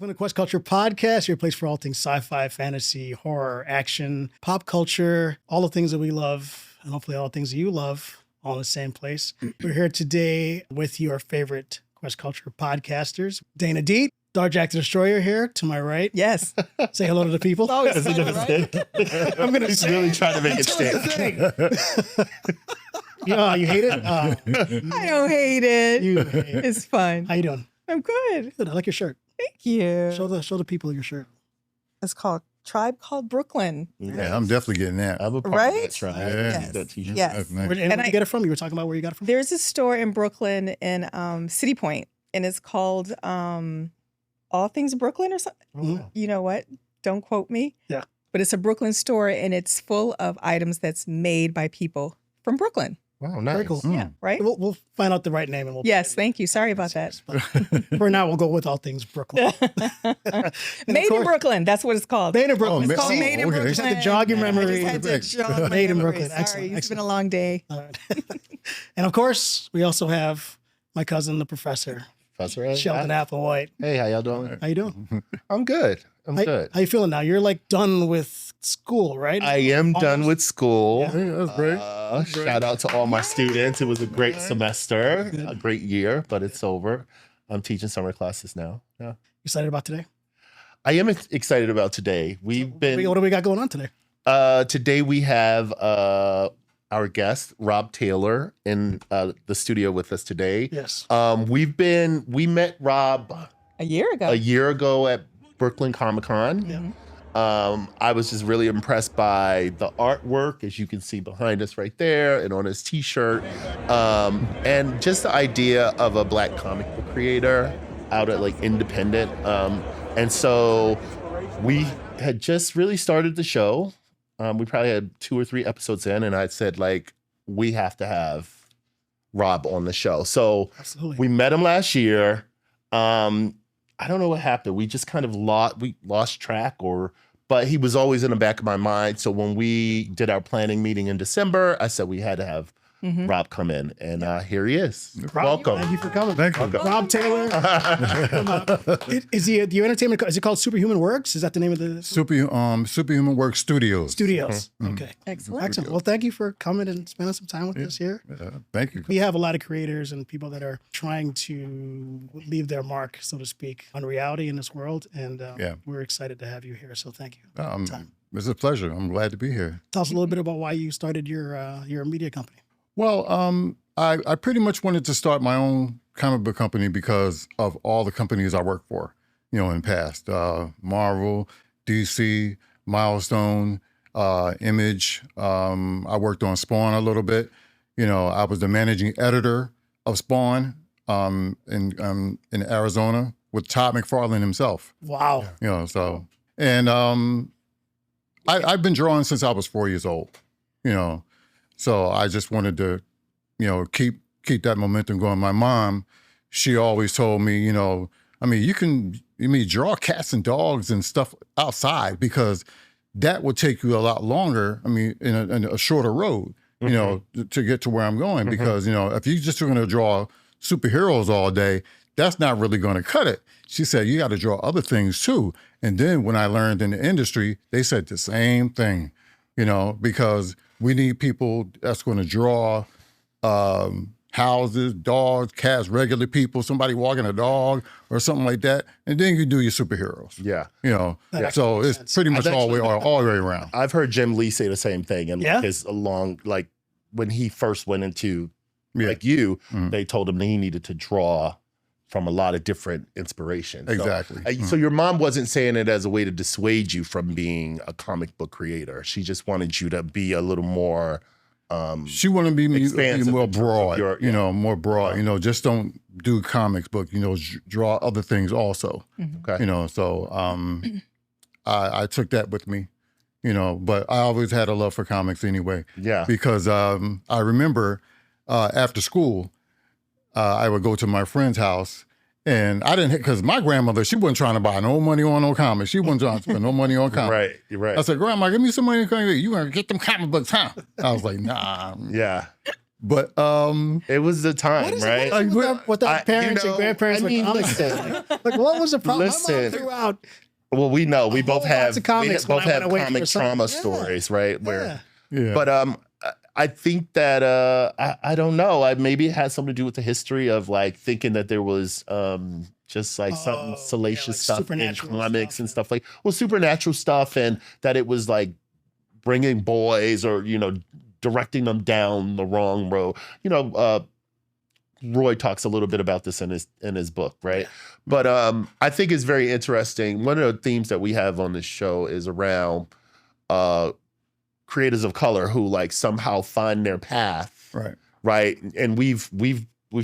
Welcome to Quest Culture Podacst, your place for all things sci-fi, fantasy, horror, action, pop culture, all the things that we love, and hopefully all the things that you love, all in the same place. We're here today with your favorite Quest Culture podcasters, LuDana Jeter, Dark Jack the Destroyer here to my right. Yes. Say hello to the people. Oh, it's right? I'm going to He's really trying to make it stick. Yeah, you hate it? I don't hate it. You hate it. It's fun. How you doing? I'm good. Good. I like your shirt. Thank you. Show the people your shirt. It's called Tribe Called Brooklyn. Yeah, I'm definitely getting that. I'm a part Right? of that tribe. Yes. That t-shirt. Yes. That's nice. Where did you get it from? You were talking about where you got it from? There's a store in Brooklyn in City Point, and it's called All Things Brooklyn or something. Mhm. You know what? Don't quote me. Yeah. But it's a Brooklyn store, and it's full of items that's made by people from Brooklyn. Wow, nice. Very cool. Yeah, right? We'll find out the right name and we'll. Yes, thank you. Sorry about that. But for now, we'll go with all things Brooklyn. Made in Brooklyn. That's what it's called. Made in Brooklyn. It's called See? Made in Okay. Brooklyn. Just had to jog your memory. I just had to jog my Made in memory. Brooklyn. Sorry, Excellent, it's been a long day. All right. And of course, we also have my cousin, the professor, Professor Ed. Sheldon Applewhite. Hey, how y'all doing? How you doing? I'm good. I'm good. How you feeling now? You're like done with school, right? I am done Almost. with school. Yeah. Yeah, that's great. Shout out to all my students. It was a great semester, a great year, but it's over. I'm teaching summer classes now. Yeah. Excited about today? I am excited about today. We've What been do we got going on today? today we have our guest Rob Taylor in the studio with us today. Yes. We met Rob A year ago. a year ago at Brooklyn Comic Con. Yeah. I was just really impressed by the artwork, as you can see behind us right there, and on his T-shirt, and just the idea of a Black comic book creator out at like independent. And so we had just really started the show. We probably had 2 or 3 episodes in, and I said like, we have to have Rob on the show. So Absolutely. we met him last year. I don't know what happened. We just kind of lost track, but he was always in the back of my mind. So when we did our planning meeting in December, I said we had to have Rob come in, and here he is. Rob, Welcome. Thank you for coming. Thank you. Rob Taylor. Is he your entertainment? Is it called Superhuman Works? Is that the name of the Superhuman Works Studios. studios? Okay. Excellent. Excellent. Well, thank you for coming and spending some time with us here. Thank you. We have a lot of creators and people that are trying to leave their mark, so to speak, on reality in this world. And we're excited to have you here. So thank you. It's a pleasure. I'm glad to be here. Tell us a little bit about why you started your media company. Well, I pretty much wanted to start my own comic book company because of all the companies I worked for, in the past. Marvel, DC, Milestone, Image. I worked on Spawn a little bit. I was the managing editor of Spawn in Arizona with Todd McFarlane himself. Wow. And I've been drawing since I was 4 years old, So I just wanted to, keep that momentum going. My mom, she always told me, you can draw cats and dogs and stuff outside because that will take you a lot longer. In a shorter road, to get to where I'm going. Because, if you just going to draw superheroes all day, that's not really going to cut it. She said, you got to draw other things too. And then when I learned in the industry, they said the same thing, because we need people that's going to draw houses, dogs, cats, regular people, somebody walking a dog or something like that. And then you do your superheroes. Yeah. So it's pretty much all the way around. I've heard Jim Lee say the same thing. And Yeah? when he first went into they told him that he needed to draw from a lot of different inspirations. Exactly. So your mom wasn't saying it as a way to dissuade you from being a comic book creator. She just wanted you to be a little more she wanted to be more broad, more broad. Yeah. Just don't do comics book, draw other things also. Okay. I took that with me, but I always had a love for comics anyway. Yeah. Because I remember after school, I would go to my friend's house, and I didn't, because my grandmother, she wasn't trying to buy no money on no comics. She wasn't trying to spend no money on comics. Right, you're right. I said, Grandma, give me some money. You gonna get them comic books, huh? I was like, nah. Yeah. But It was the time, right? With our parents you know, and grandparents I mean, with comics. listen. Like, what was the problem? My Listen. mom threw out. Well, we know we A both whole have lots of comics we when both I have went away comic for something. trauma Yeah. stories, right? Where, Yeah. but I think that I don't know. I maybe it had something to do with the history of like thinking that there was just like something salacious like stuff in supernatural comics stuff, and yeah. stuff like supernatural stuff, and that it was like bringing boys or directing them down the wrong road. Roy talks a little bit about this in his book, right? But I think it's very interesting. One of the themes that we have on this show is around creators of color who like somehow find their path, right? And we've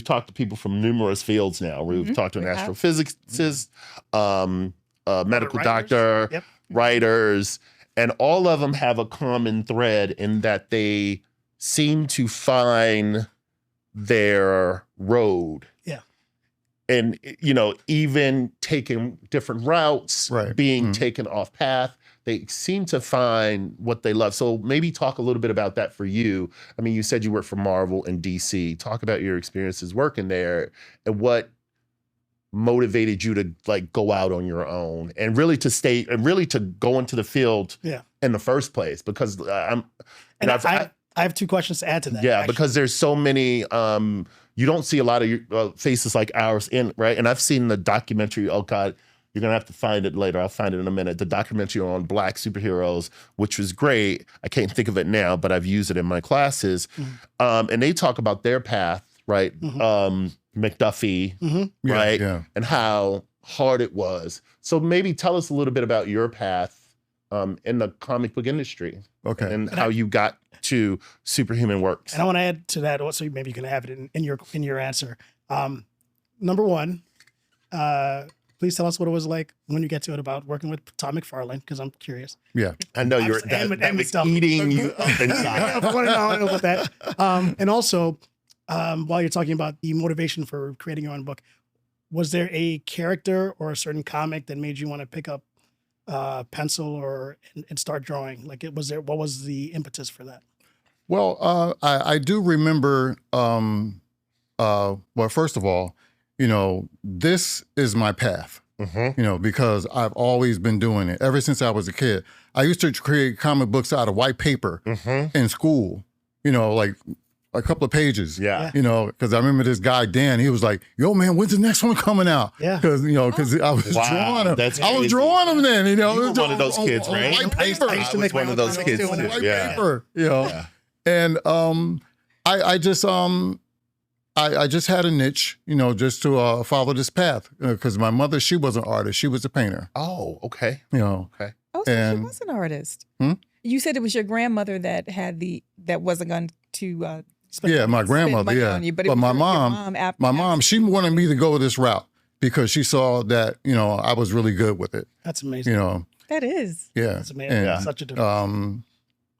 talked to people from numerous fields now. We've talked to an astrophysicist, medical doctor, writers, and all of them have a common thread in that they seem to find their road. Yeah. And, even taking different routes, being taken off path, they seem to find what they love. So maybe talk a little bit about that for you. I mean, you said you work for Marvel and DC. Talk about your experiences working there and what motivated you to like go out on your own and really to go into the field in the first place. Because I have two questions to add to that. Yeah, actually. Because there's so many, you don't see a lot of faces like ours in, right? And I've seen the documentary, oh God, you're going to have to find it later. I'll find it in a minute. The documentary on Black superheroes, which was great. I can't think of it now, but I've used it in my classes. And they talk about their path, right? Mcduffy, right? Yeah. And how hard it was. So maybe tell us a little bit about your path in the comic book industry. Okay. And how you got to Superhuman Works. And I want to add to that also, maybe you can have it in your answer. Number one, please tell us what it was like when you get to it about working with Todd McFarlane, because I'm curious. Yeah. I know you're that was eating you up inside. I want to know about that. And also, while you're talking about the motivation for creating your own book, was there a character or a certain comic that made you want to pick up pencil and start drawing? Like, what was the impetus for that? Well, I do remember, well, first of all, this is my path, because I've always been doing it ever since I was a kid. I used to create comic books out of white paper in school, like a couple of pages, because I remember this guy, Dan, he was like, yo, man, when's the next one coming out? Yeah. Because, I was drawing them. I was drawing them then, You were one of those kids, right? White paper. I used to make one of those kids. on White Yeah. paper, And I just had a niche, just to follow this path, because my mother, she was an artist. She was a painter. Oh, okay. Okay. Oh, so she was an artist. You said it was your grandmother that wasn't going to my grandmother, money on you, but my your mom, she wanted me to go this route because she saw that, I was really good with it. That's amazing. That is. Yeah. That's amazing. And, Such a difference.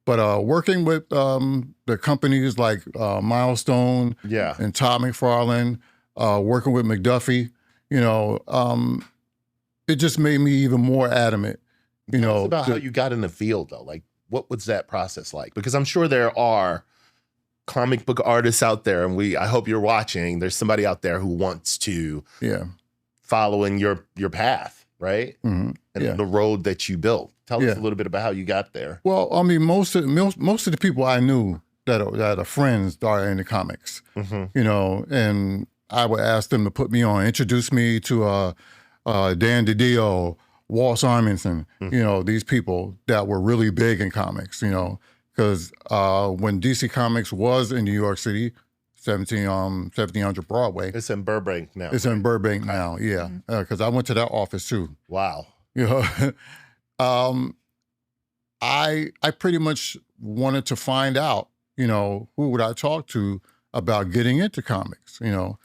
But working with the companies like Milestone and Todd McFarlane, working with Mcduffy, it just made me even more adamant. Tell us about how you got in the field, though. Like, what was that process like? Because I'm sure there are comic book artists out there, and I hope you're watching. There's somebody out there who wants to following your path, right? And the road that you built. Tell us a little bit about how you got there. Well, I mean, most of the people I knew that are friends that are into comics, and I would ask them to put me on, introduce me to Dan DiDio, Walt Simonson, these people that were really big in comics, because when DC Comics was in New York City, 1700 Broadway. It's in Burbank now. It's in Burbank now, yeah, because I went to that office too. Wow. I pretty much wanted to find out, who would I talk to about getting into comics, And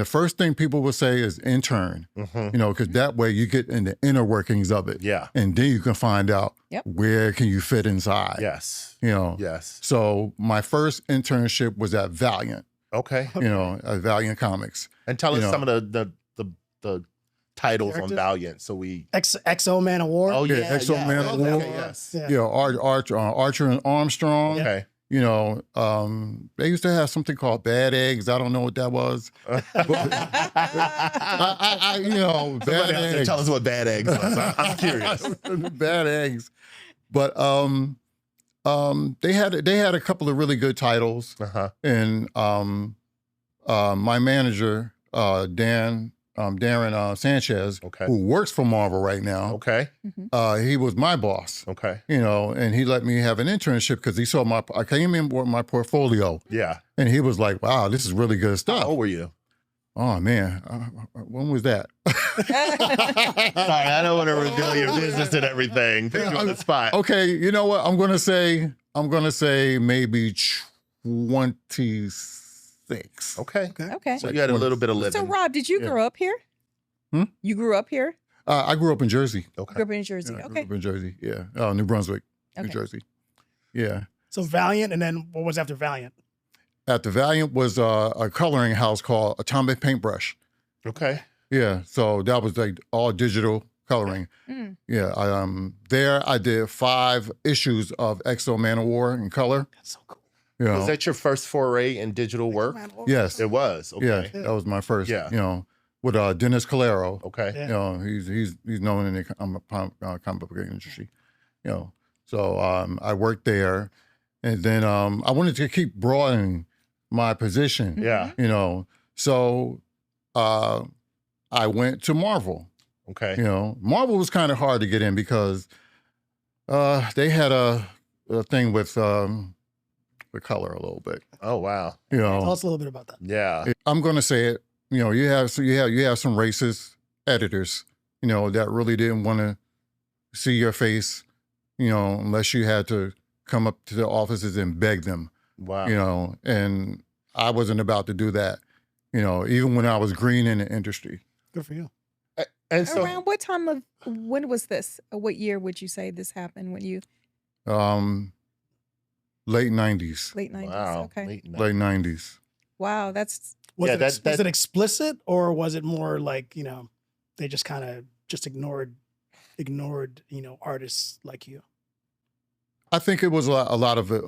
the first thing people would say is intern, because that way you get in the inner workings of it. Yeah. And then you can find out where can you fit inside. Yes. Yes. So my first internship was at Valiant. Okay. At Valiant Comics. And tell us some of the titles on Valiant. So we XO Man of War. Oh yeah, XO Man of War. Yes. Archer and Armstrong. Okay. You know, they used to have something called bad eggs. I don't know what that was. You know, bad eggs. Tell us what bad eggs was. I'm curious. Bad eggs. But they had a couple of really good titles. And my manager, Darren Sanchez, who works for Marvel right now. He was my boss. You know, and he let me have an internship because he saw I came in with my portfolio. Yeah. And he was like, wow, this is really good stuff. How old were you? Oh, man. When was that? Sorry, I don't want to reveal your business and everything. Put you on the spot. Okay, you know what? I'm gonna say maybe 26. Okay. Okay. So you had a little bit of living. So Rob, did you grow up here? You grew up here? I grew up in Jersey. You grew up in Jersey. I grew Okay. up in Jersey. Yeah. New Brunswick, New Jersey. Yeah. So Valiant, and then what was after Valiant? After Valiant was a coloring house called Atomic Paintbrush. Okay. Yeah. So that was like all digital coloring. Yeah. There I did 5 issues of Exo Man of War in color. That's so cool. You know. Was that your first foray in digital work? Yes. It was. Okay. Yeah. That was my first. Yeah. You know, with Dennis Calero. Okay. Yeah. You know, he's known in the comic book industry. You know, so I worked there, and then I wanted to keep broadening my position. Yeah. You know, so I went to Marvel. Okay. You know, Marvel was kind of hard to get in because they had a thing with the color a little bit. Oh wow. You know, Tell us a little bit about that. Yeah. I'm going to say it. You know, you have some racist editors. You know, that really didn't want to see your face. You know, unless you had to come up to the offices and beg them. Wow. You know, and I wasn't about to do that. You know, even when I was green in the industry. Good for you. And so Around what time of, when was this? What year would you say this happened when you? Late 90s. Late 90s. wow. Okay. Late Late 90s. Wow. That's, Was, Yeah, it, was it explicit, or was it more like, you know, they just kind of just ignored, you know, artists like you? I think it was a lot of it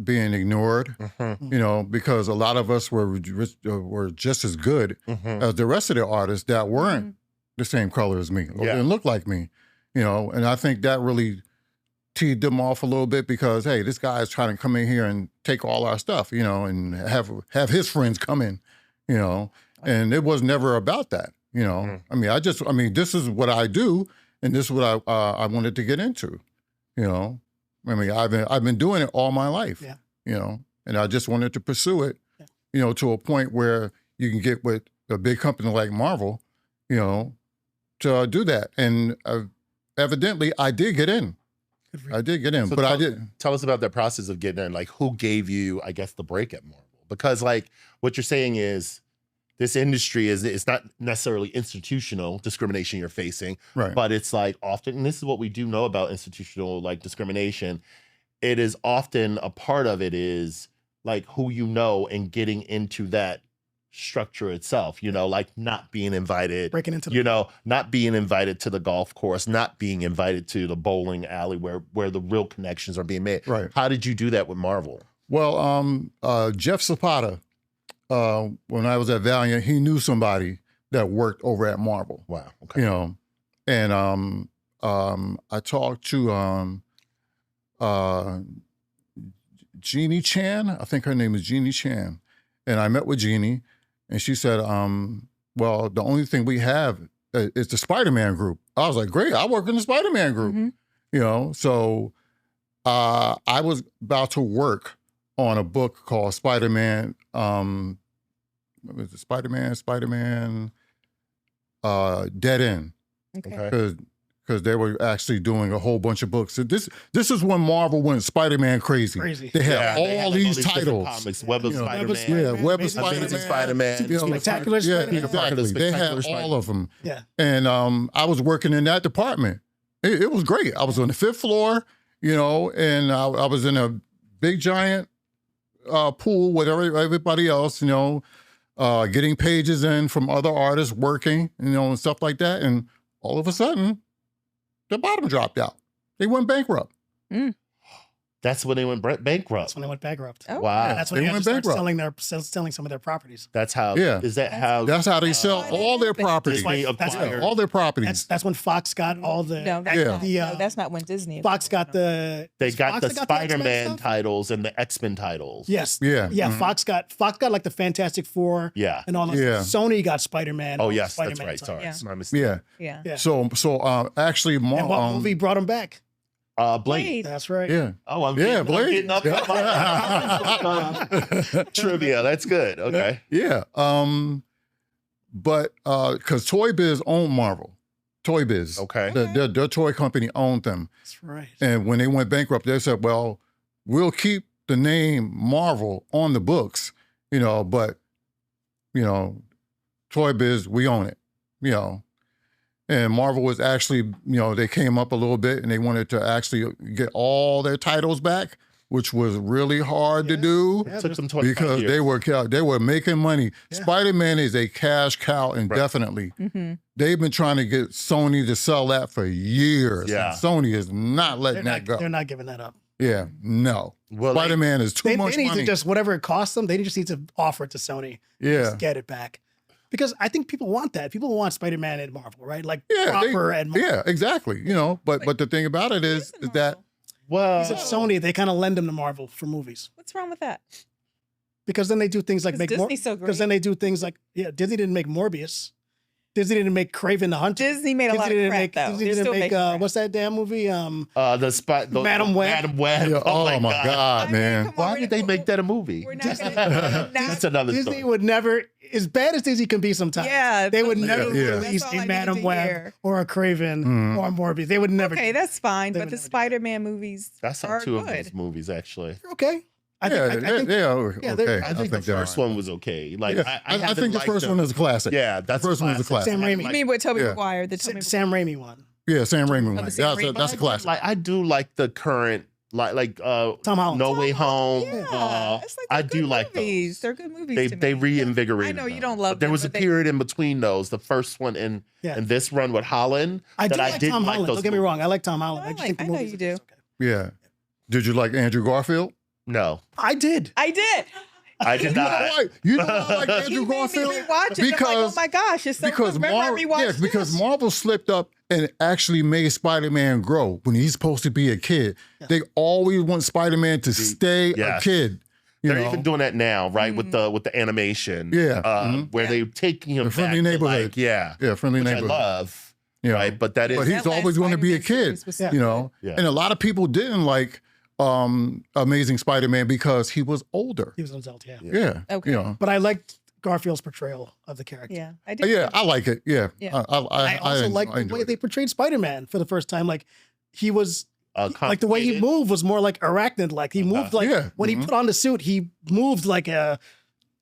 being ignored, you know, because a lot of us were just as good as the rest of the artists that weren't the same color as me or didn't look like me, you know. And I think that really teed them off a little bit because, hey, this guy is trying to come in here and take all our stuff, you know, and have his friends come in, you know. And it was never about that, you know. I mean, this is what I do, and this is what I wanted to get into, you know. I mean, I've been doing it all my life, you know, and I just wanted to pursue it, you know, to a point where you can get with a big company like Marvel, you know, to do that. And evidently, I did get in. I did get in, So but I didn't. Tell us about the process of getting in. Like, who gave you, I guess, the break at Marvel? Because, like, what you're saying is this industry it's not necessarily institutional discrimination you're facing, Right. but it's like often, and this is what we do know about institutional like discrimination, it is often a part of it is like who you know and getting into that structure itself, you know, like not being invited, Breaking into the you know, not being invited to the golf course, not being invited to the bowling alley where the real connections are being made. Right. How did you do that with Marvel? Well, Jeff Zapata, when I was at Valiant, he knew somebody that worked over at Marvel. Wow. Okay. You know, and I talked to Jeannie Chan. I think her name is Jeannie Chan. And I met with Jeannie, and she said, well, the only thing we have is the Spider-Man group. I was like, great, I work in the Spider-Man group. You know, so I was about to work on a book called Spider-Man, what was it? Spider-Man, Dead End. okay. Because they were actually doing a whole bunch of books. So this is when Marvel went Spider-Man crazy. They had all these titles. Comics, Web of You know, Spider-Man. Web of Amazing Spider-Man. You know, Spectacular Yeah, Spider-Man. exactly. They had Spectacular all of them. Yeah. And I was working in that department. It was great. I was on the 5th floor, you know, and I was in a big giant pool with everybody else, you know, getting pages in from other artists working, you know, and stuff like that. And all of a sudden, the bottom dropped out. They went bankrupt. That's when they went bankrupt. That's when they went bankrupt. Oh, Wow. That's when They they had to went start bankrupt. selling some of their properties. That's how. Yeah. Is that how? That's how they sell why all their they- properties. Disney That's acquired. All their properties. That's when Fox got all the. No, that's, Yeah. not, The, no, that's not when Disney. Fox got the. They is got Fox the that X-Men Spider-Man stuff? titles and the X-Men titles. Yes. Yeah. Yeah. Mhm. Fox got like the Fantastic Four. Yeah. And all that. Yeah. Sony got Spider-Man. Oh all the yes, that's Spider-Man right. titles. Sorry, Yeah. it's my mistake. Yeah. Yeah. Yeah. So actually, And what movie brought him back? Blade. Blade. That's right. yeah. Oh, I'm Yeah, getting up. Blade. Trivia. That's good. Okay. Yeah. But because Toy Biz owned Marvel, Toy Biz, Okay. their toy company owned them, That's right. and when they went bankrupt, they said, "Well, we'll keep the name Marvel on the books, but Toy Biz, we own it, And Marvel was actually, they came up a little bit and they wanted to actually get all their titles back, which was really hard to do Yeah, Took them 25 because years. they were making money. Yeah. Spider-Man is a cash cow indefinitely. Mm-hmm. They've been trying to get Sony to sell that for years. Yeah. And Sony is not letting that go. They're not giving that up. Yeah, no. Well, Spider-Man is too They much need money. to just, whatever it costs them, they just need to offer it to Sony. yeah. Just get it back. Because I think people want that. People want Spider-Man and Marvel, right? Like Yeah, proper and Marvel. Yeah, exactly. But the thing about it is that well, Because at Sony, they kind of lend them to Marvel for movies. What's wrong with that? Because then they do things like 'Cause make more. Disney's so great. Because then they do things like, Disney didn't make Morbius. Disney didn't make Craven the Hunter. Disney made a lot of didn't crap, make, though. Disney They're didn't still make making crap. what's that damn movie? the Madam Web. Madam Web. yeah, oh my God, I mean, man. come on, Why did they make that a movie? We're not gonna, That's another Disney story. would never, as bad as Disney can be sometimes, Yeah, they would never Yeah. release That's all I a needed Madam to Web hear. or a Craven Mhm. or a Morbius. They would never. Okay, that's fine. They But would the never do that. Spider-Man movies That's are not two good. of those movies, actually. Okay. I Yeah, think, I think yeah, yeah, okay. I think the they're first all right. one was okay. Like, Yeah, I haven't think the liked first them. one is a classic. Yeah, that's The first one is a classic. Sam Raimi. You mean with Tobey Yeah. Maguire? The Tobey Sam Raimi one. Yeah, Sam Raimi one. the Sam Raimi. That's a classic. Like, I do like the current, like Tom Holland. No Way Home. Yeah, it's like I they're do good like movies. those. They're good movies. They to they me. reinvigorated. I know you them. don't love But there them, was a but they- period in between those, the first one and Yeah. this run with Holland. I do that like didn't Tom like Holland. those Don't get me movies. wrong. I like Tom Holland. I I just like- think the I know movies you do. it's okay. Yeah. Did you like Andrew Garfield? No, I did. I did. I did not. You know why I like He Andrew made me Garfield? rewatch it. I'm like, oh my gosh, it's so because good. Remember I rewatched because this? Marvel slipped up and actually made Spider-Man grow when he's supposed to be a kid. They always want Spider-Man to stay a Yes. kid. You They're know? even doing that now, right? Mm-hmm. With the animation, Yeah. where they're taking him The back Friendly to, Neighborhood. like, yeah, Friendly which neighborhood. I love, You know? right? But that is, But he's That last always going to be a Spider-Man kid. series was Yeah. so You know, Yeah. and a lot of people didn't like Amazing Spider-Man because he was older. He was an adult, yeah. Yeah. Okay. You know. But I liked Garfield's portrayal of the character. Yeah, I did. Yeah, I like it. Yeah. Yeah. I also like the way enjoyed they it. portrayed Spider-Man for the first time. Like he was like the way he complicated. moved was more like arachnid. Like he moved like Yeah. when Mhm. he put on the suit, he moved like a.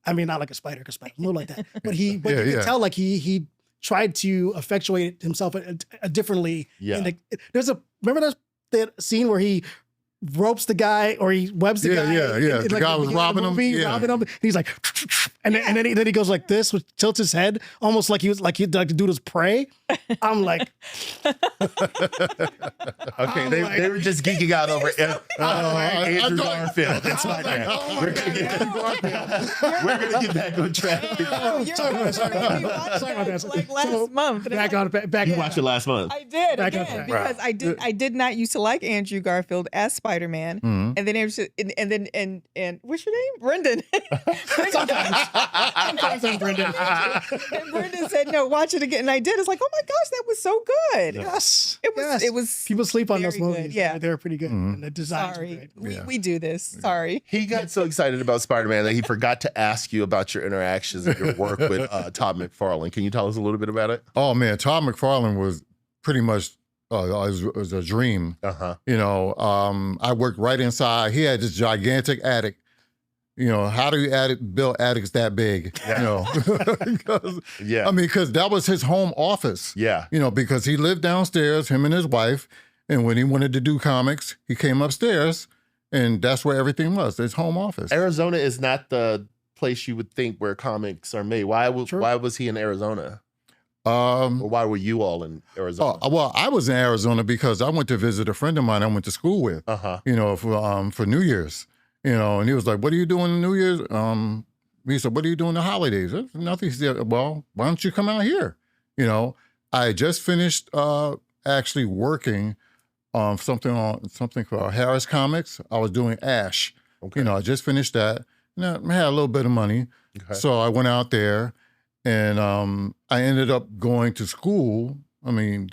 I mean, not like a spider, because spider moved like that. But Yeah, you yeah. could tell like he tried to effectuate himself differently. Yeah. And remember that scene where he ropes the guy or he webs the guy. Yeah. in, The like, guy was beginning of the robbing him. movie, Yeah. robbing him. And he's like, and then he goes like this, tilts his head, almost like he'd like the dude was prey. I'm like, Okay, they were just geeking out over Andrew Garfield. That's I my was like, man. oh my We're gonna get Andrew Garfield. We're gonna get back on track. You're Sorry about that, sorry about making me that. watch Sorry about that, that. like last So, month. back on back. You watched it last month. I did Back on again track. because I did not used to like Andrew Garfield as Spider-Man, Mhm. and then it was and then and what's your name, Brendan? Sometimes Brendan. And Brendan said, "No, watch it again," and I did. It's like, oh my gosh, that was so good. Yes, It was. yes. It was. People sleep on those very good, movies. yeah. They're pretty good. Mhm. And the designs are Sorry, great. Yeah. we do this. Sorry. He got so excited about Spider-Man that he forgot to ask you about your interactions and your work with Todd McFarlane. Can you tell us a little bit about it? Oh man, Todd McFarlane was pretty much was a dream. Uh-huh. You know, I worked right inside. He had this gigantic attic. You know, how do you build attics that big? You know, because, Yeah. I mean, because that was his home office. Yeah. You know, because he lived downstairs, him and his wife, and when he wanted to do comics, he came upstairs, and that's where everything was. His home office. Arizona is not the place you would think where comics are made. Why True. was he in Arizona? Or why were you all in Arizona? Well, I was in Arizona because I went to visit a friend of mine I went to school with, for New Year's, and he was like, "What are you doing in New Year's?" He said, "What are you doing the holidays?" I said, "Nothing." He said, "Well, why don't you come out here?" I just finished actually working on something for Harris Comics. I was doing Ash. Okay. I just finished that. And I had a little bit of money. Okay. So I went out there and I ended up going to school,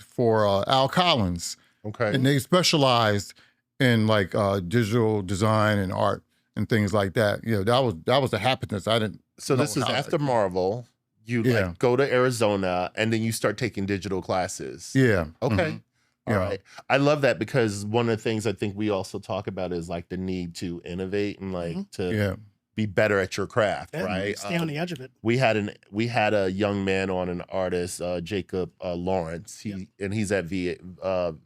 for Al Collins. Okay. And they specialized in like digital design and art and things like that. That was the happiness. I didn't. So this is after Marvel. You like go to Arizona and then you start taking digital classes. Yeah. Okay. Mm-hmm. All right. I love that because one of the things I think we also talk about is like the need to innovate and like to be better at your craft, right? Stay on the edge of it. We had a young man on, an artist, Jacob Lawrence. He's at School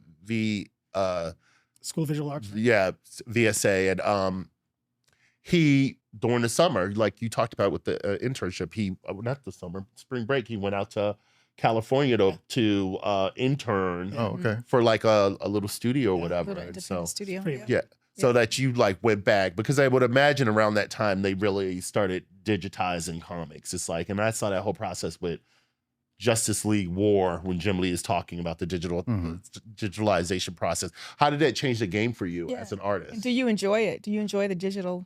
of Visual Arts. Yeah, VSA, and he during the summer, like you talked about with the internship, not the summer, spring break, he went out to California to intern for like a little studio or whatever. And so studio. So that you like went back, because I would imagine around that time they really started digitizing comics. It's like, and I saw that whole process with Justice League War when Jim Lee is talking about the digitalization process. How did that change the game for you as an artist? Do you enjoy it? Do you enjoy the digital?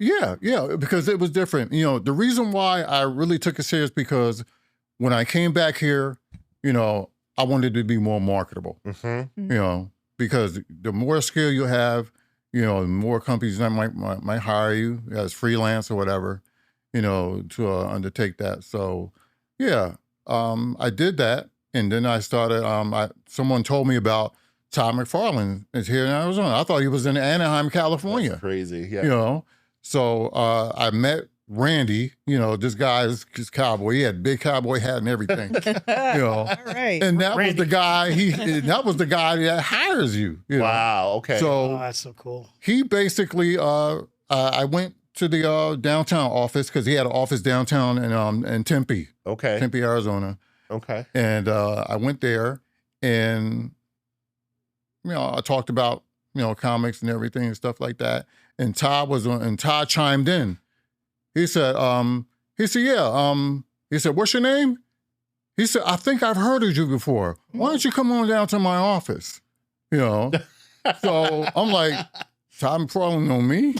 Yeah, because it was different. The reason why I really took it serious because when I came back here, I wanted to be more marketable. Because the more skill you have, the more companies that might hire you as freelance or whatever, to undertake that. So, I did that, and then I started. Someone told me about Todd McFarlane is here in Arizona. I thought he was in Anaheim, California. That's crazy, yeah. So I met Randy. This guy is cowboy. He had a big cowboy hat and everything. All right. And that was the guy. That was the guy that hires you. Wow. Okay. So that's so cool. He basically. I went to the downtown office because he had an office downtown in Tempe. Okay. Tempe, Arizona. Okay. And I went there, and I talked about comics and everything and stuff like that. And Todd chimed in. He said, He said, "What's your name?" He said, "I think I've heard of you before. Why don't you come on down to my office?" So I'm like, Todd McFarlane know me?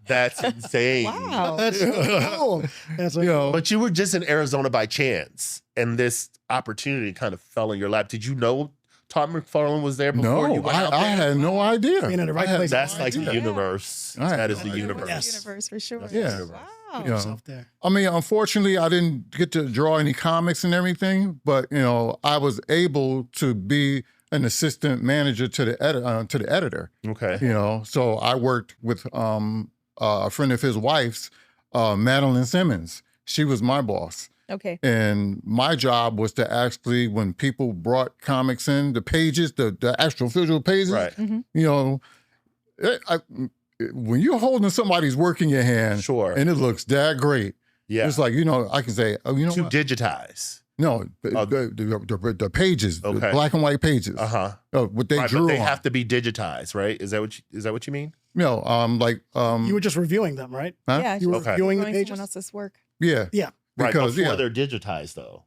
That's insane. Wow. That's so cool. But you were just in Arizona by chance, and this opportunity kind of fell in your lap. Did you know Todd McFarlane was there before you went out there? I had no idea. Being in the right place. That's like the universe. Right. That is the universe. Yes. Universe for sure. Yeah. Wow. Yourself there. Unfortunately, I didn't get to draw any comics and everything, but I was able to be an assistant manager to the editor. Okay. So I worked with a friend of his wife's, Madeline Simmons. She was my boss. Okay. And my job was to actually, when people brought comics in, the pages, the actual visual pages, Right. When you're holding somebody's work in your hand, Sure. and it looks that great, it's like, I can say, oh, To what? digitize. No, the pages, the Okay. black and white pages. What they drew But they on. have to be digitized, right? Is that what you mean? You were just reviewing them, right? Huh? Yeah. You were Okay. reviewing the Doing pages. someone else's work. Yeah. Yeah. Right, Because, before they're digitized, though.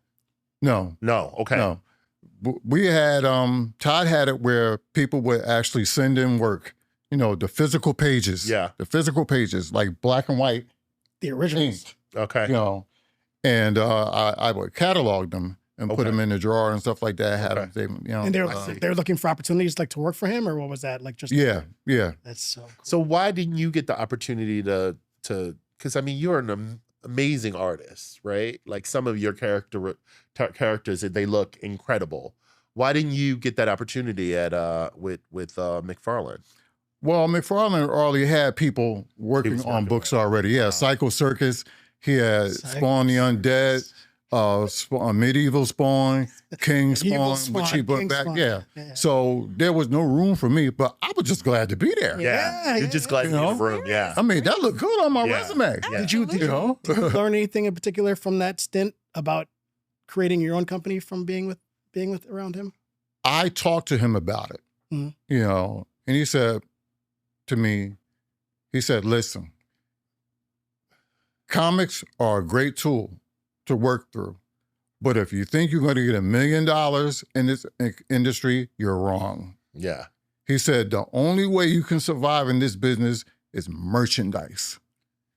No. Okay. No. We had, Todd had it where people would actually send in work, the physical pages. Yeah. The physical pages, like black and white The originals. ink, Okay. and I would catalog them and put Okay. them in the drawer and stuff like that. Had Okay. them, And they're looking for opportunities like to work for him, or what was that? Like just yeah. That's so cool. So why didn't you get the opportunity to? Because you're an amazing artist, right? Like some of your characters, they look incredible. Why didn't you get that opportunity at with McFarlane? Well, McFarlane already had people working on books already. Yeah, Psycho Circus. He had Spawn the Undead, Medieval Spawn, King Spawn, which he brought back. Yeah. So there was no room for me, but I was just glad to be there. Yeah. You're just glad to be in the room. Yeah. I mean, that looked good on my resume. Yeah. Did you learn anything in particular from that stint about creating your own company from being with around him? I talked to him about it, Mhm. you know, and he said to me, he said, listen, comics are a great tool to work through. But if you think you're going to get $1 million in this industry, you're wrong. Yeah. He said, the only way you can survive in this business is merchandise.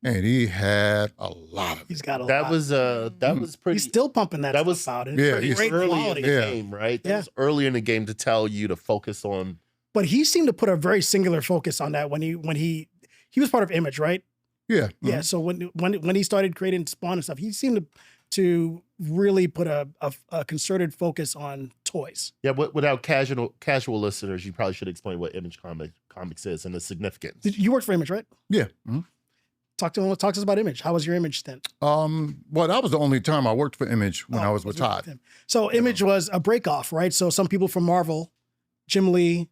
And he had a lot of it. He's got a That lot. was pretty. He's still pumping that that stuff was- out. It's yeah, pretty he's great early quality. in the Yeah. game, right? That Yeah. was early in the game to tell you to focus on. But he seemed to put a very singular focus on that when he was part of Image, right? Yeah. Yeah. So when he started creating Spawn and stuff, he seemed to really put a concerted focus on toys. Yeah, without casual listeners, you probably should explain what Image Comics is and the significance. You worked for Image, right? Yeah. Mhm. Talk to us about Image. How was your Image stint? Well, that was the only time I worked for Image when I was with Todd. him. So Image was a breakoff, right? So some people from Marvel, Jim Lee,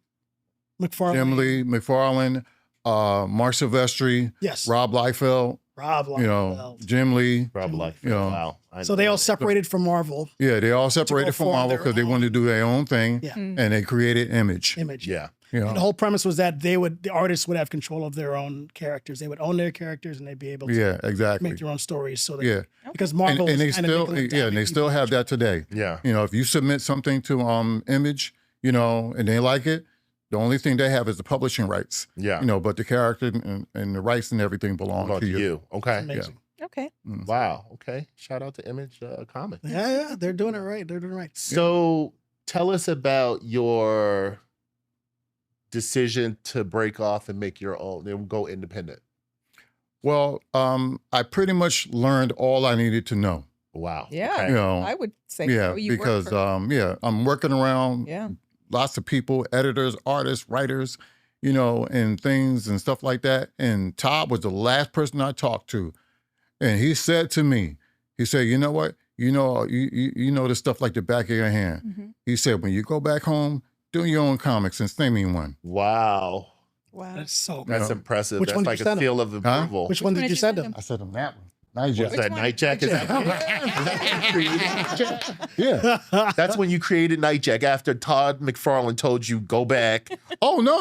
McFarlane. Jim Lee, McFarlane, Mark Silvestri, Yes. Rob Liefeld, Rob you know, Liefeld. Jim Lee. Probably like, You know. wow. I So know. they all separated from Marvel. Yeah, they all separated from form Marvel their because they own- wanted to do their own thing, Yeah. and they created Image. Image. Yeah. You And the know, whole premise was that the artists would have control of their own characters. They would own their characters and they'd be able to yeah, exactly. make their own stories. So that, Yeah, because and, Marvel and was they kinda still, nickel-and-diming yeah, and they still people. have that today. Yeah. You know, if you submit something to Image, you know, and they like it, the only thing they have is the publishing rights. Yeah. You know, but the character and the rights and everything belong About to you. Okay. Amazing. Okay. Wow. Okay. Shout out to Image Comics. Yeah, they're doing it right. They're doing it right. So tell us about your decision to break off and make your own, then go independent. Well, I pretty much learned all I needed to know. Wow. Yeah. Okay. You know, I would say yeah, so. You work because for- I'm working around yeah. lots of people, editors, artists, writers, you know, and things and stuff like that. And Todd was the last person I talked to, and he said to me, he said, "You know what? You know the stuff like the back of your hand." Mhm. He said, "When you go back home, do your own comics and send me one." Wow. Wow. That's so good. That's Yeah. impressive. Which That's one did like you a send him? seal of approval. Which one Which did one you send him? I sent him that one. Nightjack. What's that? one? Nightjack? Is that created Nightjack? Yeah. That's when you created Nightjack after Todd McFarlane told you go back. Oh no.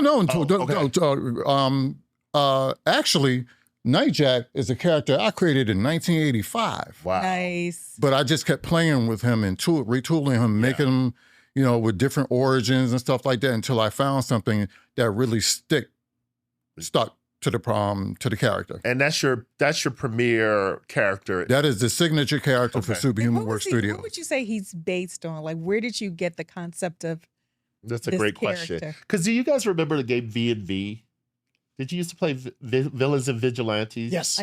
Okay. Actually, Nightjack is a character I created in 1985. Wow. Nice. But I just kept playing with him and retooling him, making him, you know, with different origins and stuff like that until I found something that really stuck to the character. And that's your premier character. That is the signature character for Okay. Superhuman Who Works was he- Studio. What would you say he's based on? Like, where did you get the concept of? That's a this great question. character? Because do you guys remember the game V&V? Did you used to play Villains and Vigilantes? Yes.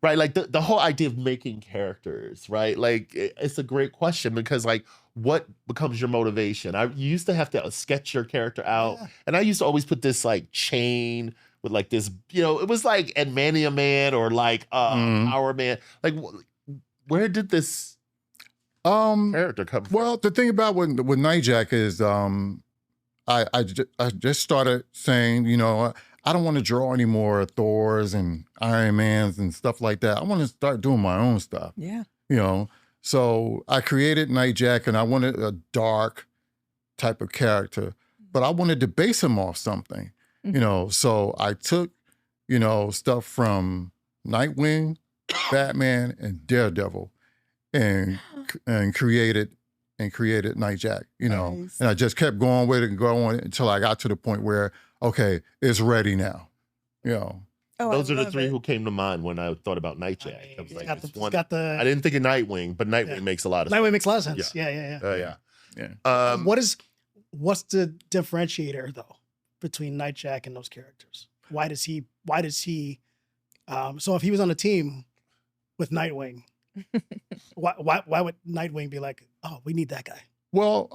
Right, like the whole idea of making characters, right? Like it's a great question because like what becomes your motivation? You used to have to sketch your character out, and I used to always put this like chain with like this, you know, it was like Admania Man or like Power Man. Like where did this character come from? Well, the thing about with Nightjack is I just started saying, you know, I don't want to draw any more Thors and Iron Mans and stuff like that. I want to start doing my own stuff, Yeah. you know. So I created Nightjack, and I wanted a dark type of character, but I wanted to base him off something, you know. So I took, you know, stuff from Nightwing, Batman, and Daredevil, and created Nightjack, you know. Nice. And I just kept going with it and going until I got to the point where, okay, it's ready now, you know. Oh, Those I are the love three it. who came to mind when I thought about Nightjack. I was like, it's one. the I didn't think of Nightwing, but Nightwing makes a lot of Nightwing makes a lot of sense. Yeah. sense. Yeah. What's the differentiator though between Nightjack and those characters? Why does he so if he was on a team with Nightwing, why would Nightwing be like, oh, we need that guy? Well,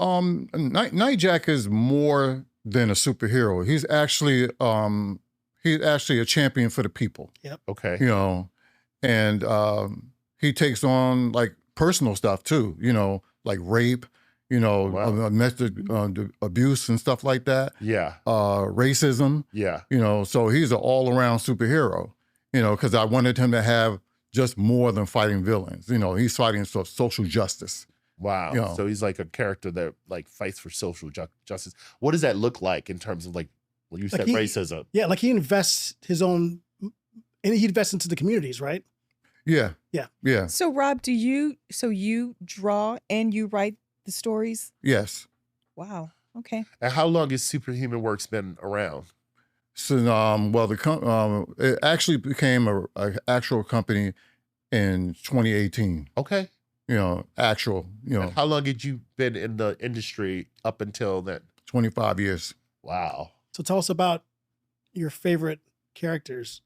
Nightjack is more than a superhero. He's actually a champion for the people, Okay. you know, and he takes on like personal stuff too, you know, like rape, you know, Wow. domestic abuse and stuff like that, Yeah. racism, Yeah. you know. So he's an all-around superhero, you know, because I wanted him to have just more than fighting villains. You know, he's fighting social justice. Wow. You know. So he's like a character that like fights for social justice. What does that look like in terms of like, well, you said racism? Yeah, like he invests his own, and he invests into the communities, right? Yeah. Yeah. Yeah. So Rob, you draw and you write the stories? Yes. Wow. Okay. And how long has Superhuman Works been around? So, well, it actually became a actual company in 2018. Okay. You know, And how long had you been in the industry up until then? 25 years. Wow. So tell us about your favorite characters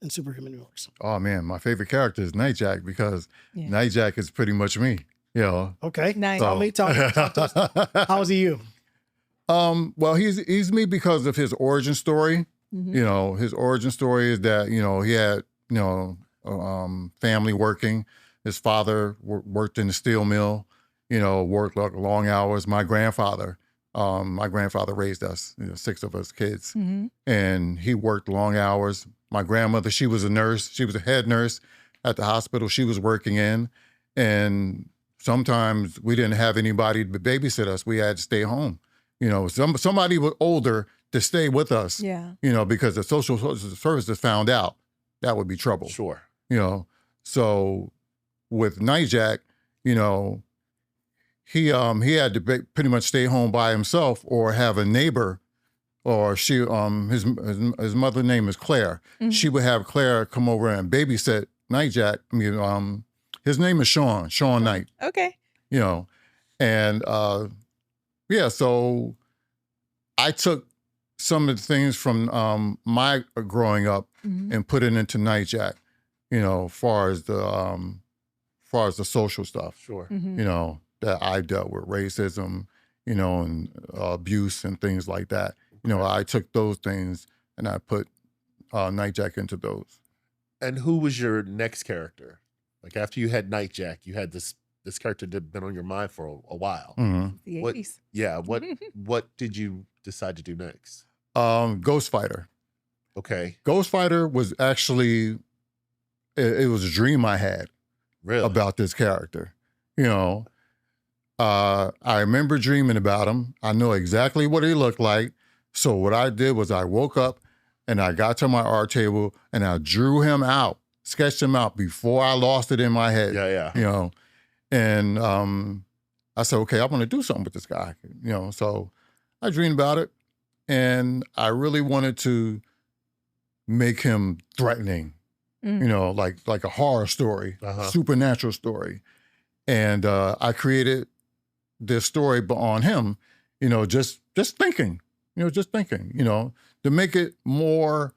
in Superhuman Works. Oh man, my favorite character is Nightjack because Yeah. Nightjack is pretty much me. You know. Okay. Nice. Talk to us. How is he you? Well, he's me because of his origin story. Mhm. You know, his origin story is that, you know, he had, you know, family working. His father worked in the steel mill, you know, worked like long hours. My grandfather raised us, you know, 6 of us kids, Mhm. and he worked long hours. My grandmother, she was a nurse. She was a head nurse at the hospital she was working in. And sometimes we didn't have anybody to babysit us. We had to stay home. You know, somebody was older to stay with us, Yeah. you know, because the social services found out that would be trouble. Sure. You know, so with Nightjack, you know, he had to pretty much stay home by himself or have a neighbor, or his mother's name is Claire. Mhm. She would have Claire come over and babysit Nightjack. I mean, his name is Shaun Knight. Okay. You know, and yeah, so I took some of the things from my growing up Mhm. and put it into Nightjack. You know, far as the social stuff. Sure. Mhm. You know, that I dealt with racism, you know, and abuse and things like that. You know, I took those things and I put Nightjack into those. And who was your next character? Like after you had Nightjack, you had this character that had been on your mind for a while. Mm-hmm. The What- 80s. Yeah. What did you decide to do next? Ghost Fighter. Okay. Ghost Fighter was actually, it was a dream I had Really? about this character. You know, I remember dreaming about him. I know exactly what he looked like. So what I did was I woke up and I got to my art table and I drew him out, sketched him out before I lost it in my head. Yeah. You know, and I said, okay, I want to do something with this guy. You know, so I dreamed about it, and I really wanted to make him threatening. Mm. You know, like a horror story, Uh-huh. supernatural story, and I created this story on him. You know, just thinking. You know, to make it more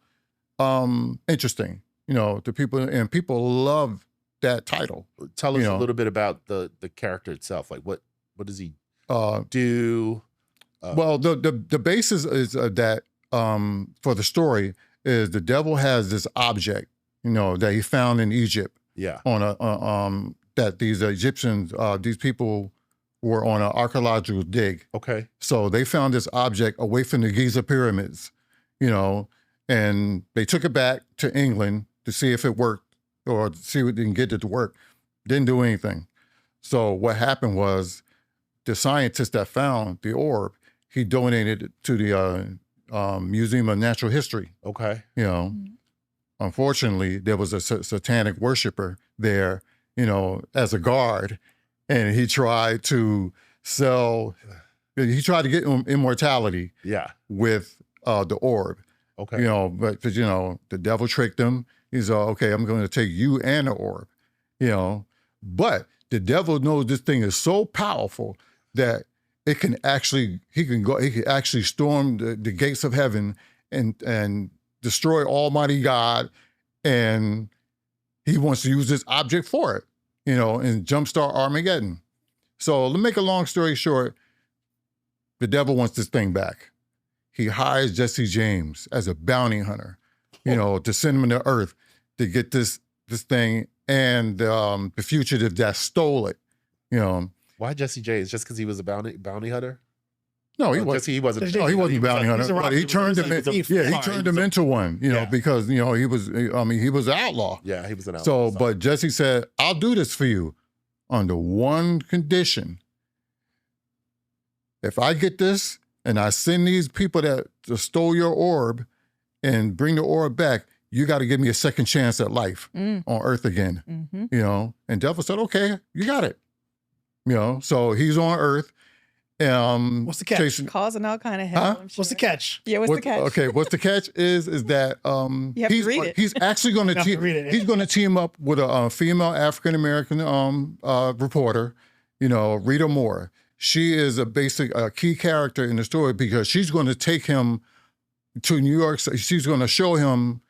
interesting. You know, to people, and people love that title. Tell us You a know. little bit about the character itself. Like what does he Uh, do? Well, the basis is that for the story is the devil has this object, you know, that he found in Egypt Yeah. on that these Egyptians, these people were on an archaeological dig. Okay. So they found this object away from the Giza pyramids, you know, and they took it back to England to see if it worked or to see if they can get it to work. Didn't do anything. So what happened was the scientist that found the orb, he donated it to the Museum of Natural History. Okay. You know, unfortunately, there was a satanic worshiper there, you know, as a guard, and he tried to get immortality Yeah. with the orb. Okay. You know, but you know, the devil tricked him. He's okay, I'm going to take you and the orb. You know, but the devil knows this thing is so powerful that he can actually storm the gates of heaven and destroy Almighty God, and he wants to use this object for it, you know, and jumpstart Armageddon. So to make a long story short, the devil wants this thing back. He hires Jesse James as a bounty hunter, you know, to send him to Earth to get this thing and the fugitive that stole it, you know. Why Jesse James? Just because he was a bounty hunter? No, he Oh, was. Jesse, he wasn't. No, he wasn't a bounty hunter, He's a but he turned him. he's a He thief. turned him into one. Yeah. Because he was. I mean, he was an outlaw. Yeah, he was an outlaw. So, but Jesse said, "I'll do this for you, under one condition. If I get this, and I send these people that stole your orb, and bring the orb back, you got to give me a second chance at life on Earth again." And Devil said, "Okay, you got it." So he's on Earth. What's the catch? Causing all kind of hell. Huh? I'm sure. What's the catch? Yeah, what's the catch? Okay, what's the catch is that You have to read it. he's actually going You have to read it, yeah. he's going to team up with a female African American reporter, Rita Moore. She is a key character in the story because she's going to take him to New York. She's going to show him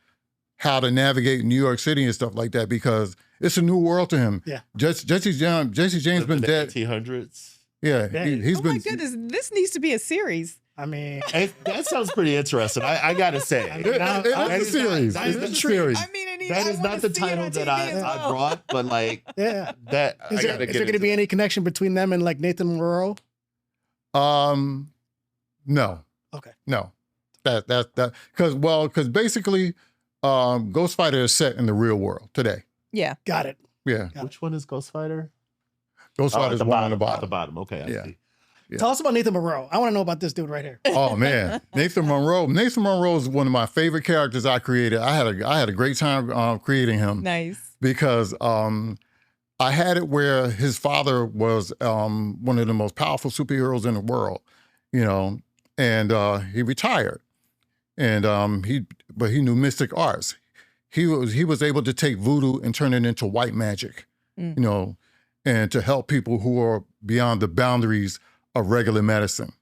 how to navigate New York City and stuff like that because it's a new world to him. Yeah. Jesse James been dead. 1800s. Yeah, he's Oh been. my goodness, this needs to be a series. I mean, That sounds pretty interesting. I gotta say, now- It's a series. that is It's a the series. I mean, that is not the title that I brought, but like yeah. that. Is there going to be any connection between them and like Nathan Monroe? No. Okay. No. That because basically, Ghost Fighter is set in the real world today. Yeah. Got it. Yeah, Which one is Ghost Fighter? Ghost Fighter is one on the At the bottom. bottom. Okay. I Yeah. see. Yeah. Tell us about Nathan Monroe. I want to know about this dude right here. Oh man, Nathan Monroe. Nathan Monroe is one of my favorite characters I created. I had a great time creating him Nice. because I had it where his father was one of the most powerful superheroes in the world, and he retired, and he knew mystic arts. He was able to take voodoo and turn it into white magic, and to help people who are beyond the boundaries of regular medicine,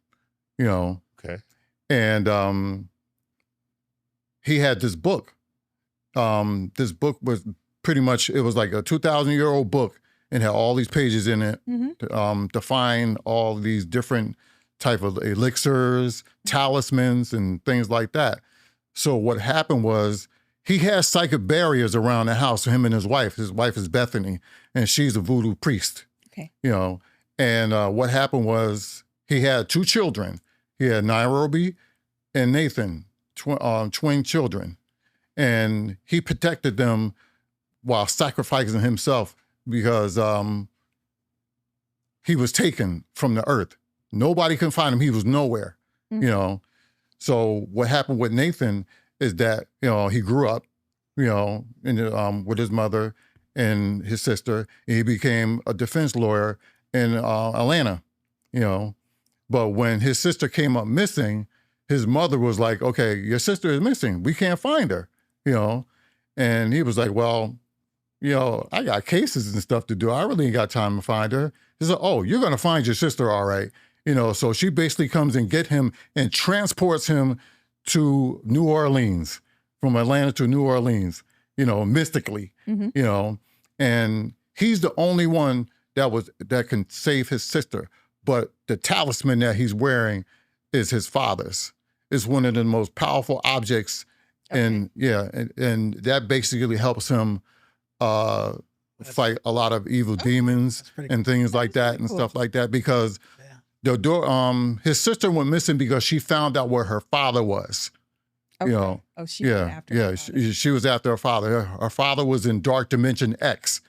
Okay. and he had this book. This book was pretty much, it was like a 2,000-year-old book and had all these pages in it to find all these different type of elixirs, talismans, and things like that. So what happened was he has psychic barriers around the house for him and his wife. His wife is Bethany, and she's a voodoo priest. Okay. And what happened was he had two children. He had Nairobi and Nathan, twin children. And he protected them while sacrificing himself because he was taken from the earth. Nobody can find him. He was nowhere, So what happened with Nathan is that, he grew up, with his mother and his sister. And he became a defense lawyer in Atlanta, But when his sister came up missing, his mother was like, "Okay, your sister is missing. We can't find her," And he was like, "Well, I got cases and stuff to do. I really ain't got time to find her." He said, "Oh, you're going to find your sister, all right." So she basically comes and get him and transports him to New Orleans, from Atlanta to New Orleans, mystically, and he's the only one that can save his sister. But the talisman that he's wearing is his father's. It's one of the most powerful objects. Okay. And that basically helps him fight a lot of evil demons pretty and things like that and cool. stuff like that because his sister went missing because she found out where her father was. Okay. Oh, she went after her father. she was after her father. Her father was in Dark Dimension X,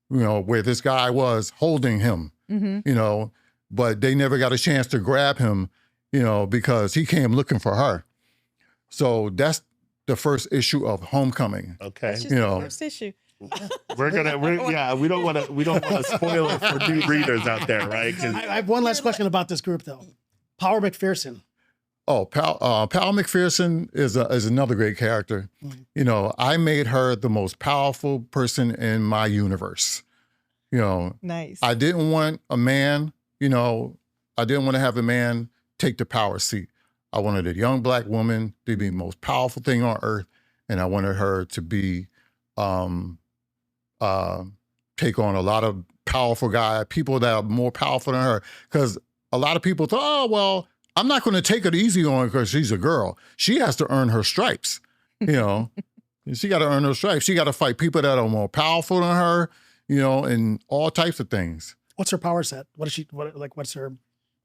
where this guy was holding him, but they never got a chance to grab him, because he came looking for her. So that's the first issue of Homecoming. Okay. That's just the first issue. we don't want to spoil it for new readers out there, right? 'Cause- I have one last question about this group, though. Power McPherson. Oh, Pal McPherson is another great character. I made her the most powerful person in my universe. Nice. I didn't want a man, I didn't want to have a man take the power seat. I wanted a young Black woman to be the most powerful thing on earth, and I wanted her to be take on a lot of powerful people that are more powerful than her. Because a lot of people thought, "Oh, well, I'm not going to take it easy on her because she's a girl. She has to earn her stripes." She got to earn her stripes. She got to fight people that are more powerful than her, and all types of things. What's her power set? What's her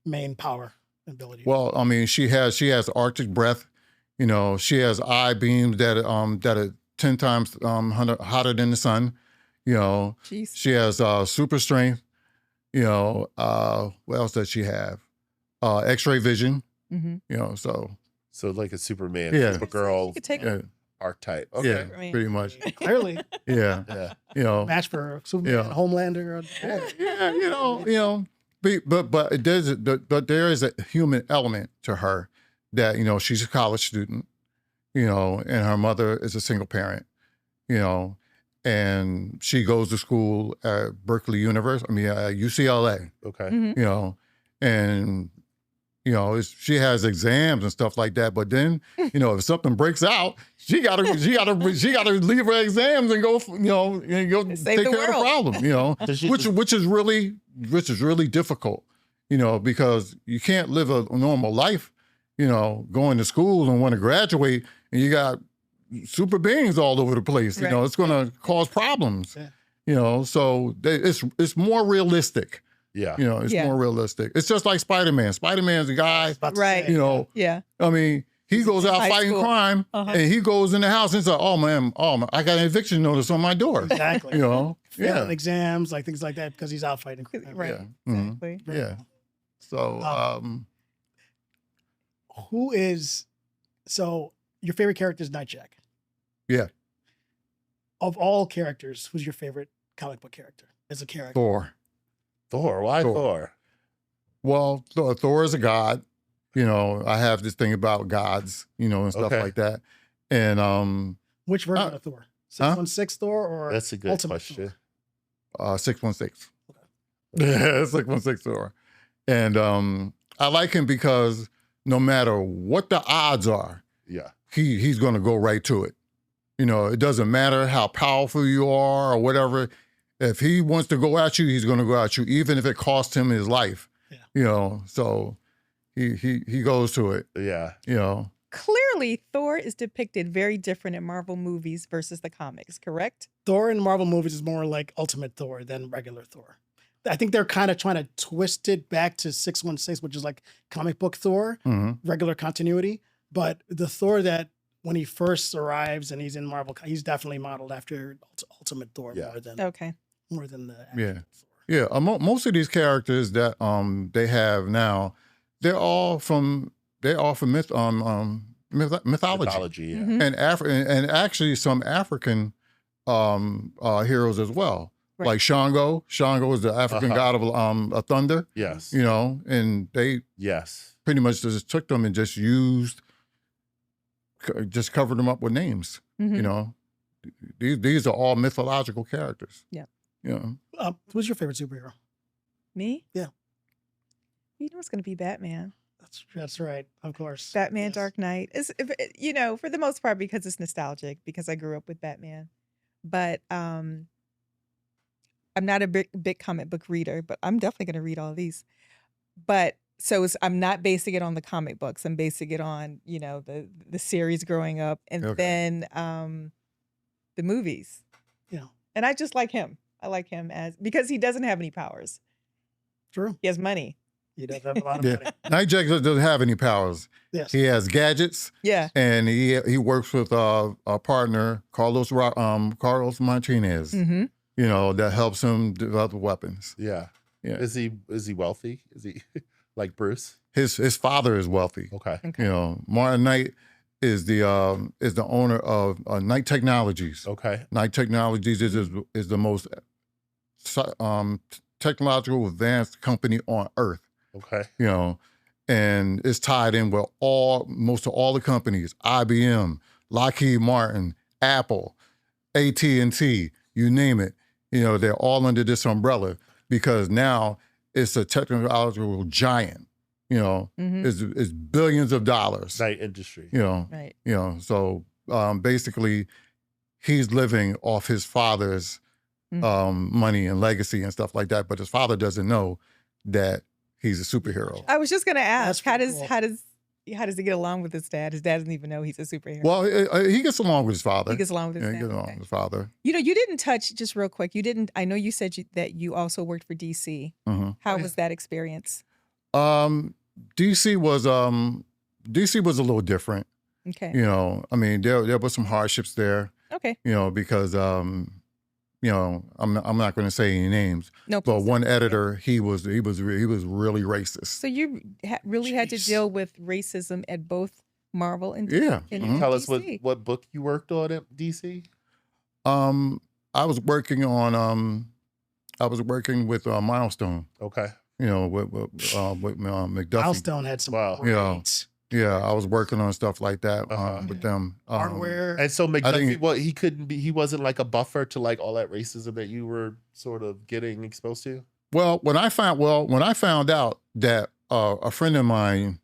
main power? ability? Well, I mean, she has Arctic breath. You know, she has eye beams that are 10 times hotter than the sun. You know, Jeez. she has super strength. You know, what else does she have? X-ray vision. Mm-hmm. You know, so like a Superman, Yeah. Supergirl You could take yeah, archetype. yeah, Okay. Superman. pretty much. Clearly, Yeah, Yeah. you know, match for Superman, Yeah. Homelander. yeah, you know. But there is a human element to her that, you know, she's a college student, you know, and her mother is a single parent, you know, and she goes to school at UCLA, Okay. Mm-hmm. you know, and, you know, she has exams and stuff like that. But then, you know, if something breaks out, she gotta leave her exams and go, you know, and go Save take the care of the world. problem, you know, Does she which is really difficult, you know, because you can't live a normal life, you know, going to school and want to graduate, and you got super beings all over the place. You know, Right. it's going to cause problems. Yeah. You know, so it's more realistic. Yeah. You know, it's Yeah. more realistic. It's just like Spider-Man. Spider-Man's a guy. Right. You know, Yeah. I mean, he goes out high fighting school. crime, Uh-huh. and he goes in the house and says, "Oh man, I got an eviction notice on my door." Exactly. You know, Failing yeah, exams, like things like that, because he's out fighting crime. Right. yeah, mhm, Exactly. yeah. So, Who is so your favorite character is Nightjack? Yeah. Of all characters, who's your favorite comic book character as a character? Thor. Thor. Why Thor. Thor? Well, Thor is a god. You know, I have this thing about gods, you know, and stuff Okay. like that. And Which version of Thor? 616 Thor or That's a good Ultimate question. 616. Yeah, 616 Thor. And I like him because no matter what the odds are, Yeah. he's going to go right to it. You know, it doesn't matter how powerful you are or whatever. If he wants to go at you, he's going to go at you, even if it costs him his life. Yeah. You know, so he goes to it. Yeah. You know, Clearly, Thor is depicted very different in Marvel movies versus the comics, correct? Thor in Marvel movies is more like Ultimate Thor than regular Thor. I think they're kind of trying to twist it back to 616, which is like comic book Thor, regular continuity. But the Thor that when he first arrives and he's in Marvel, he's definitely modeled after Ultimate Thor Yeah. more than the Yeah. actual Thor. yeah. Most of these characters that they have now, they're all from mythology. Mythology. Yeah. Mhm. And actually some African heroes as well. Right. Like Shango. Shango is the African god of thunder, Yes. you know, and they Yes. pretty much just took them and just covered them up with names. Mhm. You know, these are all mythological characters. Yeah. You know, Who's your favorite superhero? Me? Yeah. You know it's going to be Batman. That's right, of course. Batman Yes. Dark Knight. You know, for the most part, because it's nostalgic, because I grew up with Batman. But I'm not a big comic book reader, but I'm definitely going to read all of these. But I'm not basing it on the comic books. I'm basing it on, you know, the series growing up, and Okay. then the movies. Yeah, And I just like him. I like him because he doesn't have any powers. true. He has money. He does have a lot of yeah. money. Nightjack doesn't have any powers. Yes. He has gadgets, Yeah. and he works with a partner, Carlos Martinez. Mm-hmm. You know, that helps him develop weapons. Yeah. Yeah. Is he wealthy? Is he like Bruce? His father is wealthy. Okay. Okay. You know, Martin Knight is the owner of Knight Technologies. Okay. Knight Technologies is the most technological advanced company on earth. Okay. You know, and it's tied in with most of all the companies: IBM, Lockheed Martin, Apple, AT&T, you name it. You know, they're all under this umbrella because now it's a technological giant. You know, Mm-hmm. it's billions of dollars. Night industry. You know, Right. you know. So basically, he's living off his father's money and legacy and stuff like that. But his father doesn't know that he's a superhero. I was just gonna ask, That's pretty cool. how does he get along with his dad? His dad doesn't even know he's a superhero. Well, he gets along with his father. He gets along with his Yeah, dad. he gets along Okay. with his father. You know, you didn't touch, just real quick. I know you said that you also worked for DC. Mhm. How Oh, yeah. was that experience? DC was a little different. Okay. You know, I mean, there were some hardships there. Okay. You know, because you know, I'm not going to say any names. No. But please one don't. editor, he was really racist. So you really had to Jeez. deal with racism at both Marvel and Yeah. and Mhm. Tell us DC. what book you worked on at DC. I was working on with Milestone. Okay. You know, with Mcduffy. Milestone had some Wow. great Yeah, I was working on stuff like that Uh-huh. with them. hardware. And so think- McDuffie, he wasn't like a buffer to like all that racism that you were sort of getting exposed to. Well, when I found out that a friend of mine,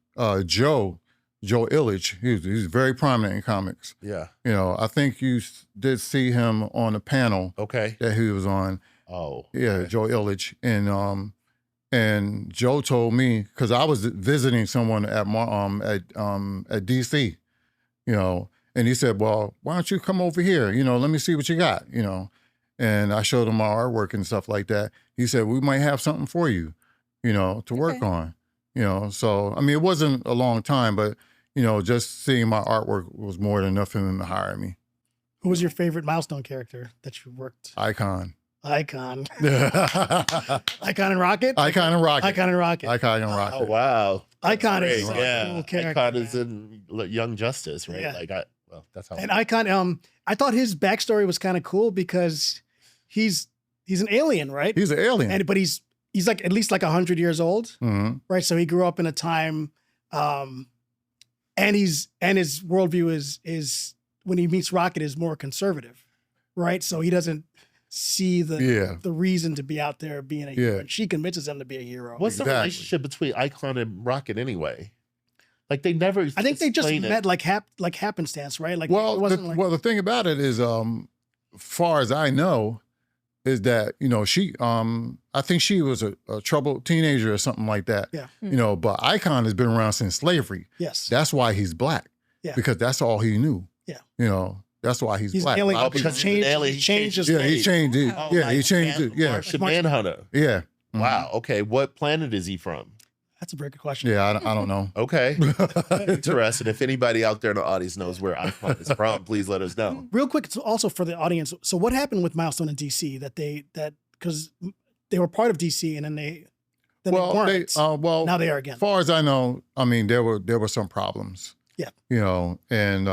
Joe Illich, he's very prominent in comics. Yeah. You know, I think you did see him on a panel Okay. that he was on. Oh. Yeah, okay. Joe Illich, and Joe told me, because I was visiting someone at DC, you know, and he said, "Well, why don't you come over here? You know, let me see what you got." You know, and I showed him my artwork and stuff like that. He said, "We might have something for you, you know, to work Okay. on." You know, so I mean, it wasn't a long time, but you know, just seeing my artwork was more than enough for him to hire me. Who was your favorite Milestone character that you worked? Icon. Icon. Icon Icon and Rocket? and Rocket. Icon and Rocket. Icon and Rocket. Oh wow. Icon is Great. a Yeah. cool character. Icon is man. in Young Justice, right? Yeah. Like that's how. And Icon, I thought his backstory was kind of cool because he's an alien, right? He's an alien. But he's like at least like 100 years old, Mhm. right? So he grew up in a time, and his worldview is when he meets Rocket is more conservative, right? So he doesn't see the reason to be out there being a hero. Yeah. And she convinces him to be a hero. What's the Exactly. relationship between Icon and Rocket anyway? Like they never. I think they just explain it. met like happenstance, right? Like Well, it wasn't like the thing about it is, far as I know, is that you know she, I think she was a troubled teenager or something like that. Yeah. You know, but Icon has been around since slavery. yes. That's why he's black. Yeah. Because that's all he knew. Yeah. You know, that's why he's He's black. alien. Oh, because he changed, he's an alien, he he changed his Yeah, name. he changed it. Oh, Yeah, he like changed it. Yeah. Martian Martian- Manhunter. Yeah. Mhm. Wow. Okay. What planet is he from? That's a very good question. Yeah, I don't know. Okay. Interesting. If anybody out there in the audience knows where Icon is from, please let us know. Real quick, so also for the audience. So what happened with Milestone and DC because they were part of DC and then they weren't. Now they are again. As far as I know, I mean, there were some problems. Yeah. You know, and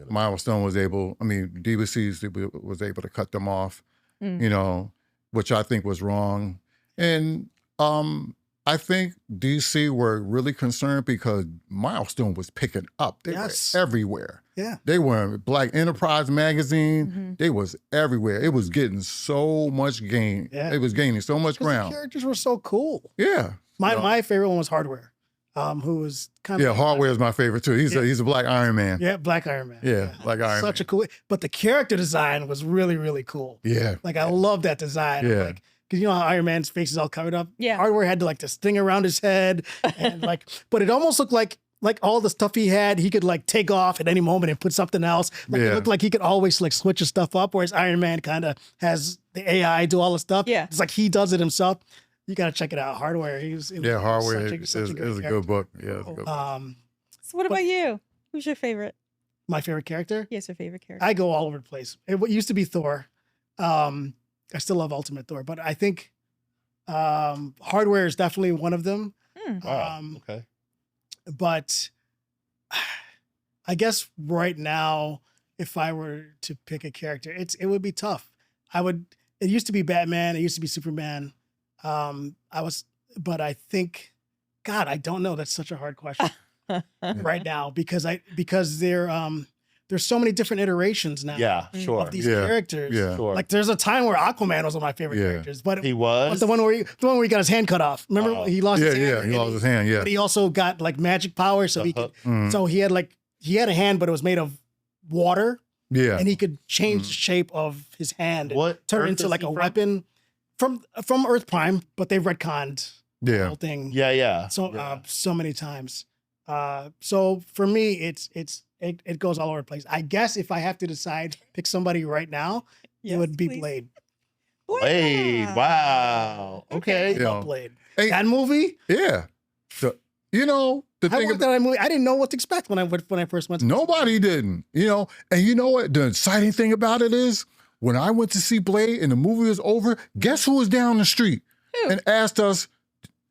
Milestone was able, DBC was able to cut them off, Mm. you know, which I think was wrong. And I think DC were really concerned because Milestone was picking up. They Yes. were everywhere. Yeah. They were in Black Enterprise magazine. Mhm. They was everywhere. It was getting so much gain. Yeah. It was gaining so much 'Cause the ground. characters were so cool. Yeah. My favorite one was Hardware, who was kind Yeah, of Hardware is my favorite too. He's a Black Iron Man. Yeah, Black Iron Man. Yeah, Black Iron Such Man. a cool. But the character design was really, really cool. Yeah. Like I love that design. Yeah. Like, because you know how Iron Man's face is all covered up. Yeah. Hardware had to like this thing around his head, and but it almost looked like all the stuff he had, he could like take off at any moment and put something else. Like Yeah. it looked like he could always like switch his stuff up, whereas Iron Man kind of has the AI do all the stuff. Yeah. It's like he does it himself. You gotta check it out. Hardware. Yeah, Hardware is a character. good book. Yeah, it's a good book. So what about you? Who's your favorite? My favorite character. Yes, your favorite character. I go all over the place. It used to be Thor. I still love Ultimate Thor, but I think Hardware is definitely one of them. Hmm. Wow. Okay. But I guess right now, if I were to pick a character, it would be tough. It used to be Batman. It used to be Superman. But I think, God, I don't know. That's such a hard question right now because there's so many different iterations now Yeah. Mm. Sure. of these Yeah. characters. Yeah. Sure. Like there's a time where Aquaman was one of my favorite Yeah. characters, but he but was the one where he got his hand cut off. Remember Oh. he lost Yeah, his hand. yeah. He and lost his hand. Yeah. But he also got like magic power, so he could. Mhm. So he had a hand, but it was made of water, Yeah. and he could change the shape of his hand, and What turn it Earth into is like he a from? weapon from Earth Prime. But they've retconned the Yeah. whole thing Yeah. Yeah. so Yeah. so many times. So for me, it goes all over the place. I guess if I have to decide, pick somebody right now, it Yes, would be please. Blade. Blade. Wow. Okay. Yeah. Love Blade. Hey. That movie, Yeah. You know, the I thing worked about on that movie. I didn't know what to expect when I first went. nobody didn't, you know, and you know what? The exciting thing about it is when I went to see Blade and the movie was over, guess who was down the street and asked us,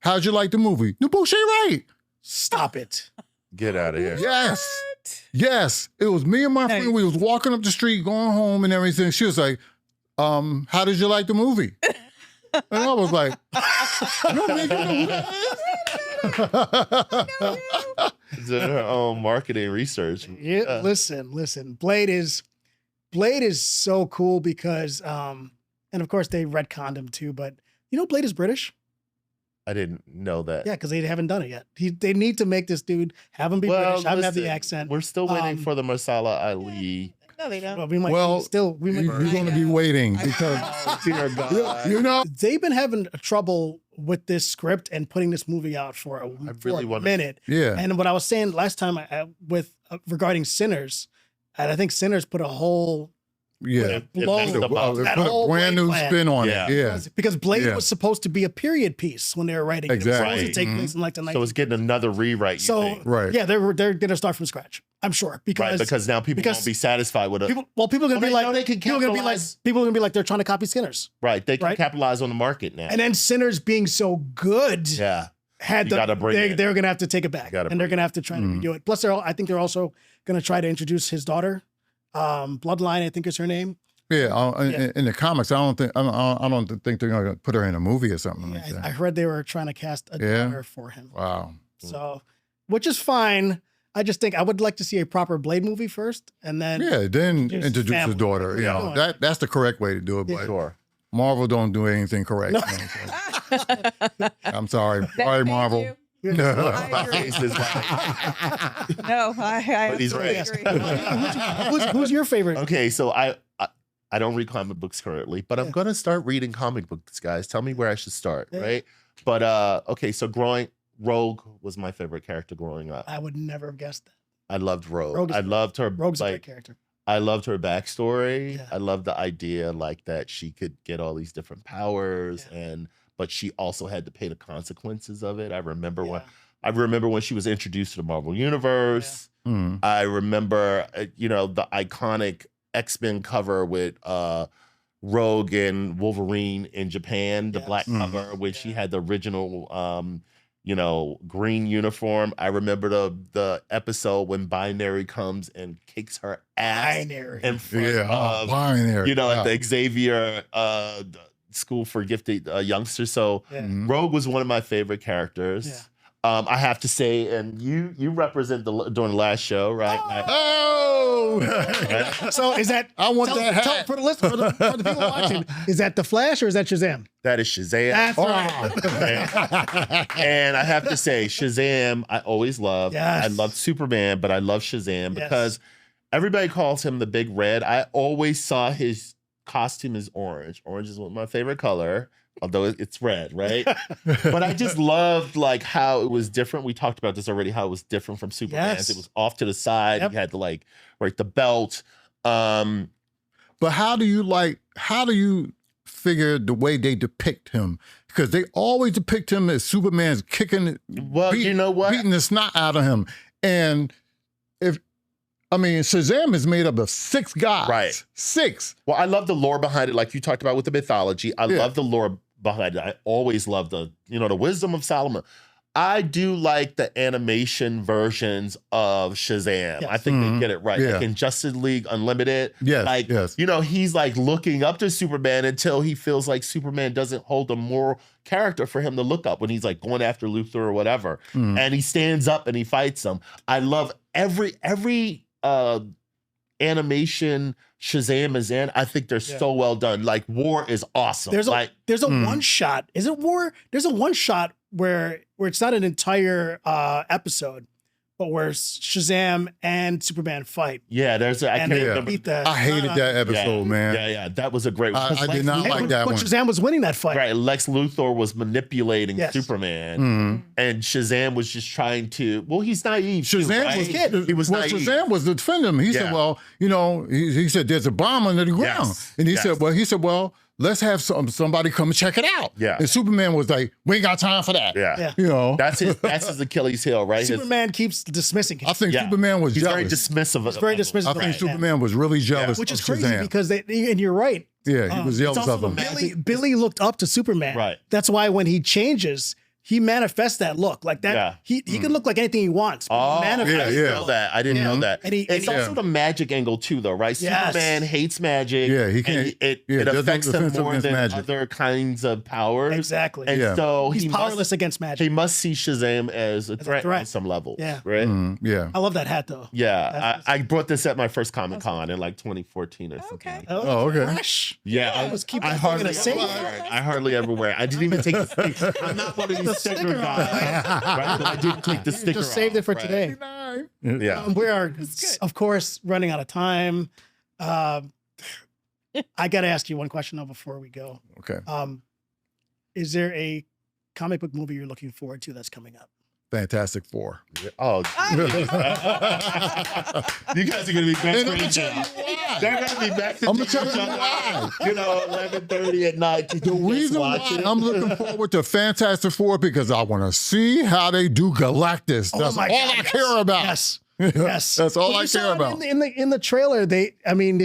how'd you like the movie? Nubuche Wright. Stop it. Get out of here. Yes. Yes. It was me and my friend. We was walking up the street, going home and everything. She was like, how did you like the movie? And I was like, no, man, you know who that is? It's her own marketing research. Yeah, listen. Blade is so cool because, and of course they retconned him too. But you know, Blade is British. I didn't know that. Yeah, because they haven't done it yet. They need to make this dude have him be British, have him have the listen, accent. We're still waiting for the Marsala Ali. No, they don't. Well, we might You're going to be waiting because, Dear God. you know, they've been having trouble with this script and putting this movie out for a minute. yeah. And what I was saying last time regarding Sinners, and I think Sinners put a whole Yeah. blown Put that a whole brand new plan. spin on Yeah. it. Yeah. Because Blade Yeah. was supposed to be a period piece when they were writing it. It was Exactly. supposed to take Mhm. place in like the 19th. So it's getting another rewrite. You So think? Right. yeah, they're gonna start from scratch. I'm sure Because now people won't be satisfied with it. people are gonna Well, be they like know they can people are gonna be like capitalize. people are gonna be like they're trying to copy Sinners, Right. They can Right? capitalize on the market now. and then Sinners being so good yeah. had You gotta bring it. they're gonna have to take it back, Gotta and they're bring gonna have to try to redo it. Plus, I think they're also gonna try to introduce his daughter, Bloodline, I think is her name. Yeah. In the comics, I don't think they're going to put her in a movie or something like I that. heard they were trying to cast a Yeah? daughter for him. Wow. So, which is fine. I just think I would like to see a proper Blade movie first, and then Yeah. Then Just introduce family. his daughter. You know, Yeah. that's the correct way to do it. But Sure. Marvel don't do anything correct. You know, so. I'm sorry. Sorry, Thank Marvel. you. No. I agree. No, I But he's absolutely right. agree. who's your favorite? Okay, so I don't read comic books currently, but I'm gonna start reading comic books, guys. Tell me where I should start, Yeah. right? But okay, so Rogue was my favorite character growing up. I would never have guessed that. I loved Rogue. Rogue is I great. loved her Rogue's a great like character. I loved her backstory. Yeah. I loved the idea like that she could get all these different powers but she also had to pay the consequences of it. I remember when she was introduced to the Marvel Universe. Mm. I remember, the iconic X-Men cover with Rogue and Wolverine in Japan, the black Mm. cover, when she had the original, green uniform. I remember the episode when Binary comes and kicks her ass Binary. in front Yeah. of, Binary. at the Xavier the School for Gifted Youngsters. So Yeah. Mhm. Rogue was one of my favorite characters. Yeah. I have to say, and you represent during the last show, right? Oh! So is that? I want that hat. For the list for the people watching, is that the Flash or is that Shazam? That is Shazam. That's Oh. right. And I have to say, Shazam, I always loved. Yes. I loved Superman, but I love Shazam because everybody calls him the Big Red. I always saw his costume as orange. Orange is my favorite color, although it's red, right? But I just loved like how it was different. We talked about this already, how it was different from Superman's. Yes. It was off to the side. Yep. You had to the belt. But how do you figure the way they depict him? Because they always depict him as Superman's kicking, Well, you know what? beating the snot out of him. And Shazam is made up of 6 guys. Right. 6. Well, I love the lore behind it, like you talked about with the mythology. I Yeah. love the lore behind it. I always love the wisdom of Solomon. I do like the animation versions of Shazam. Yes. I think they get it right. Yeah. Like in Justice League Unlimited, Yes, yes. he's like looking up to Superman until he feels like Superman doesn't hold a moral character for him to look up when he's like going after Luthor or whatever. Mm. And he stands up and he fights him. I love every animation Shazam is in. I think they're so well done. Like War is awesome. There's a Hmm. one shot. Is it War? There's a one shot where it's not an entire episode, but where Shazam and Superman fight. yeah, there's I And can't they remember. beat the. I hated that episode, man. Yeah, that was a great one. I 'Cause did Lex not Luthor- like that But one. Shazam was winning that fight. Right, Lex Luthor was manipulating Yes. Superman, Mm. and Shazam was just trying to. Well, he's naive. too, Shazam right? was He was naive. Shazam was defending him. He said, Yeah. well, he said there's a bomb under the ground. Yes, And he yes. said, well, let's have somebody come and check it out. Yeah. And Superman was like, we ain't got time for that. Yeah. You know, That's his Achilles heel, right? Superman keeps dismissing him. I think Yeah. Superman was He's very jealous. dismissive. He's very dismissive. I of think Batman. Superman was really jealous Which of is crazy Shazam. because and you're right. Yeah, he was it's jealous also of him. the Billy looked up to Superman. Right. That's why when he changes, he manifests that look like that. Yeah. He can look like anything he wants. Oh, I manifests didn't yeah. know that. I didn't know that. And It's also the magic angle too, though, right? Yes. Superman hates magic. Yeah, he can't- and it there's affects no him defense more against than magic. other kinds of powers. Exactly. And Yeah. so He's he powerless against He magic. must see Shazam as a threat on some level. Yeah. Right. Yeah. I love that hat though. Yeah. I brought this at my first Comic Con in like 2014 or something. Okay. Oh, okay. Fresh. Yeah, I hardly ever wear it. I hardly ever wear it. I didn't even take the sticker. I'm not one of these sticker guys. Right? But I didn't take the sticker Just saved it for off, right? today. Yeah. We are, of course, running out of time. I got to ask you one question though before we go. Okay. Is there a comic book movie you're looking forward to that's coming up? Fantastic Four. Oh, you guys are gonna be best friends now. They're gonna be back to I'm gonna tell you why. 11:30 at night. The reason why I'm looking forward to Fantastic Four because I want to see how they do Galactus. Oh That's my all God, I yes. care about. Yes. Yes. That's all Well, I you saw care it about. In the trailer, they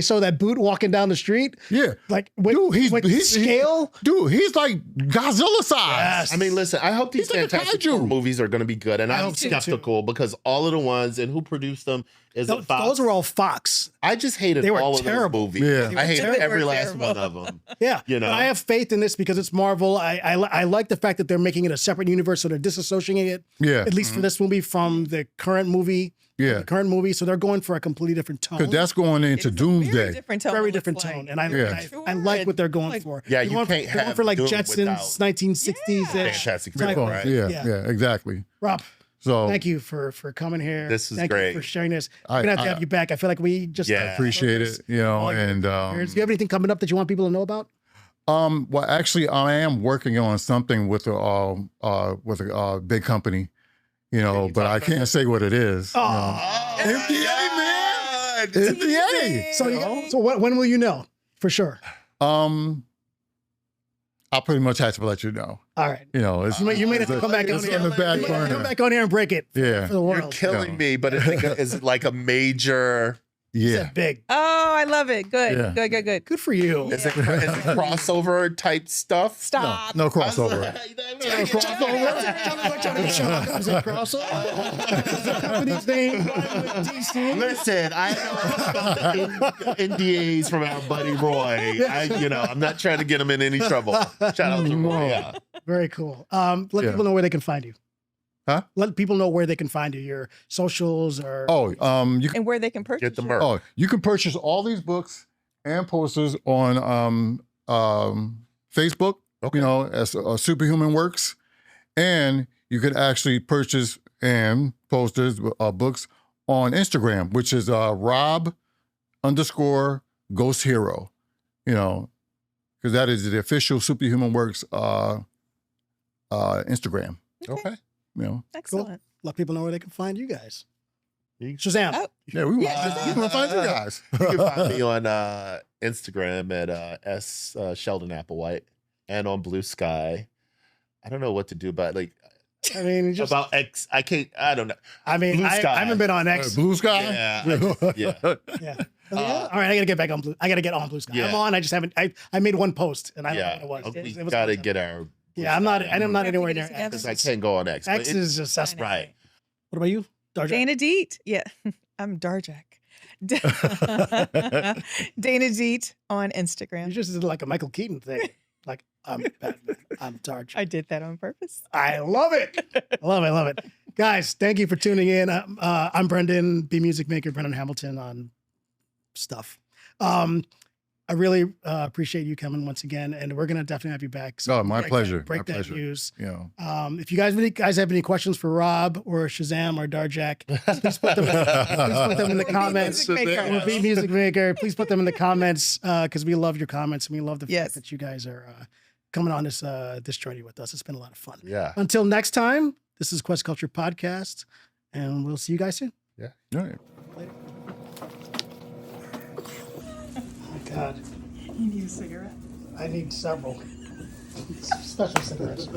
show that boot walking down the street. Yeah. Like with, Dude, he's scale. He's like Godzilla size. Yes. I mean, listen, I hope these He's like a Fantastic kaiju. Four movies are going to be good. And I'm hope so, skeptical because all of the ones, and who produced them, is it Fox? Those were all Fox. I just hated They were all terrible. of those movies. Yeah. I hated terrible. every They were last terrible. one of them. Yeah. You know? But I have faith in this because it's Marvel. I like the fact that they're making it a separate universe, so they're disassociating it, Yeah. at least for this movie, from the current movie. Yeah. The current movie. So they're going for a completely different tone. Because that's going into Very Doomsday. different tone. very it looks different like. tone. And I Yeah. like what they're going Like- for. Yeah, They're you going can't they're going have for like Doom Jetsons, without 1960s. Fantastic Type Four, of- right? Yeah, Yeah. yeah, exactly. Rob, So thank you for coming here. This is Thank great. you for sharing this. I- We're gonna have to I- have you back. I feel like we just Yeah. I appreciate it, you know, and Do you have anything coming up that you want people to know about? well, actually, I am working on something with a big company, you know, but I can't say what it is. you know. NDA, man. NDA. So when will you know for sure? I'll pretty much have to let you know. All right. You know, it's, You may have to come back on it's here. on the back You may have to come burner. back on here and break it Yeah. for the You're world. killing Yeah. me, but it's like a major. Yeah. Big. Oh, I love it. Good. Yeah. Good. Good for you. Is it crossover type stuff? Stop. No crossover. Company's name. DC. Listen, I know about the NDAs from our buddy Roy. I'm not trying to get him in any trouble. Shout out to Roy. Yeah. Very cool. Let Yeah. people know where they can find you. Huh? Let people know where they can find you. Your socials or You can And where they can purchase Get the it. merch. you can purchase all these books and posters on Facebook, Okay. you know, as Superhuman Works, and you could actually purchase and posters, books on Instagram, which is Rob_Ghost Hero, you know, because that is the official Superhuman Works Instagram, Okay. you know. Excellent. let people know where they can find you guys. You Shazam. Oh. Yeah, we want to find you guys. You can find me on Instagram at Sheldon Applewhite and on Blue Sky. I don't know what to do about I mean, just about X. I don't know. I mean, Blue I Sky. haven't been on X. Blue Sky. Yeah, yeah. Yeah. All right, I gotta get back on Blue. I gotta get on Blue Sky. Yeah. I'm on. I just haven't. I made one post and I don't know what it was. We It was gotta fun. get our. Yeah, I'm not anywhere near Together. Because X. I can't go on X. but X it- is just that's I know. right. What about you, Darja? Dana Deet. Yeah. I'm Darjak. Dana Deet on You Instagram. just did like a Michael Keaton thing. Like I'm Batman. I'm Darja. I did that on purpose. I love it. I love it. Guys, thank you for tuning in. I'm Brendan, B Music Maker, Brendan Hamilton on stuff. I really appreciate you coming once again, and we're gonna definitely have you back. Oh, my pleasure. Break My that pleasure. news. You know. If you guys have any questions for Rob or Shazam or Darjak, please put them in the comments. Music Maker. Or Be Music Maker. Please put them in the comments because we love your comments and we love the fact Yes. that you guys are coming on this journey with us. It's been a lot of fun. Yeah. Until next time, this is Quest Culture Podcast, and we'll see you guys soon. All right. Oh my God. You need a cigarette? I need several. Special cigarettes.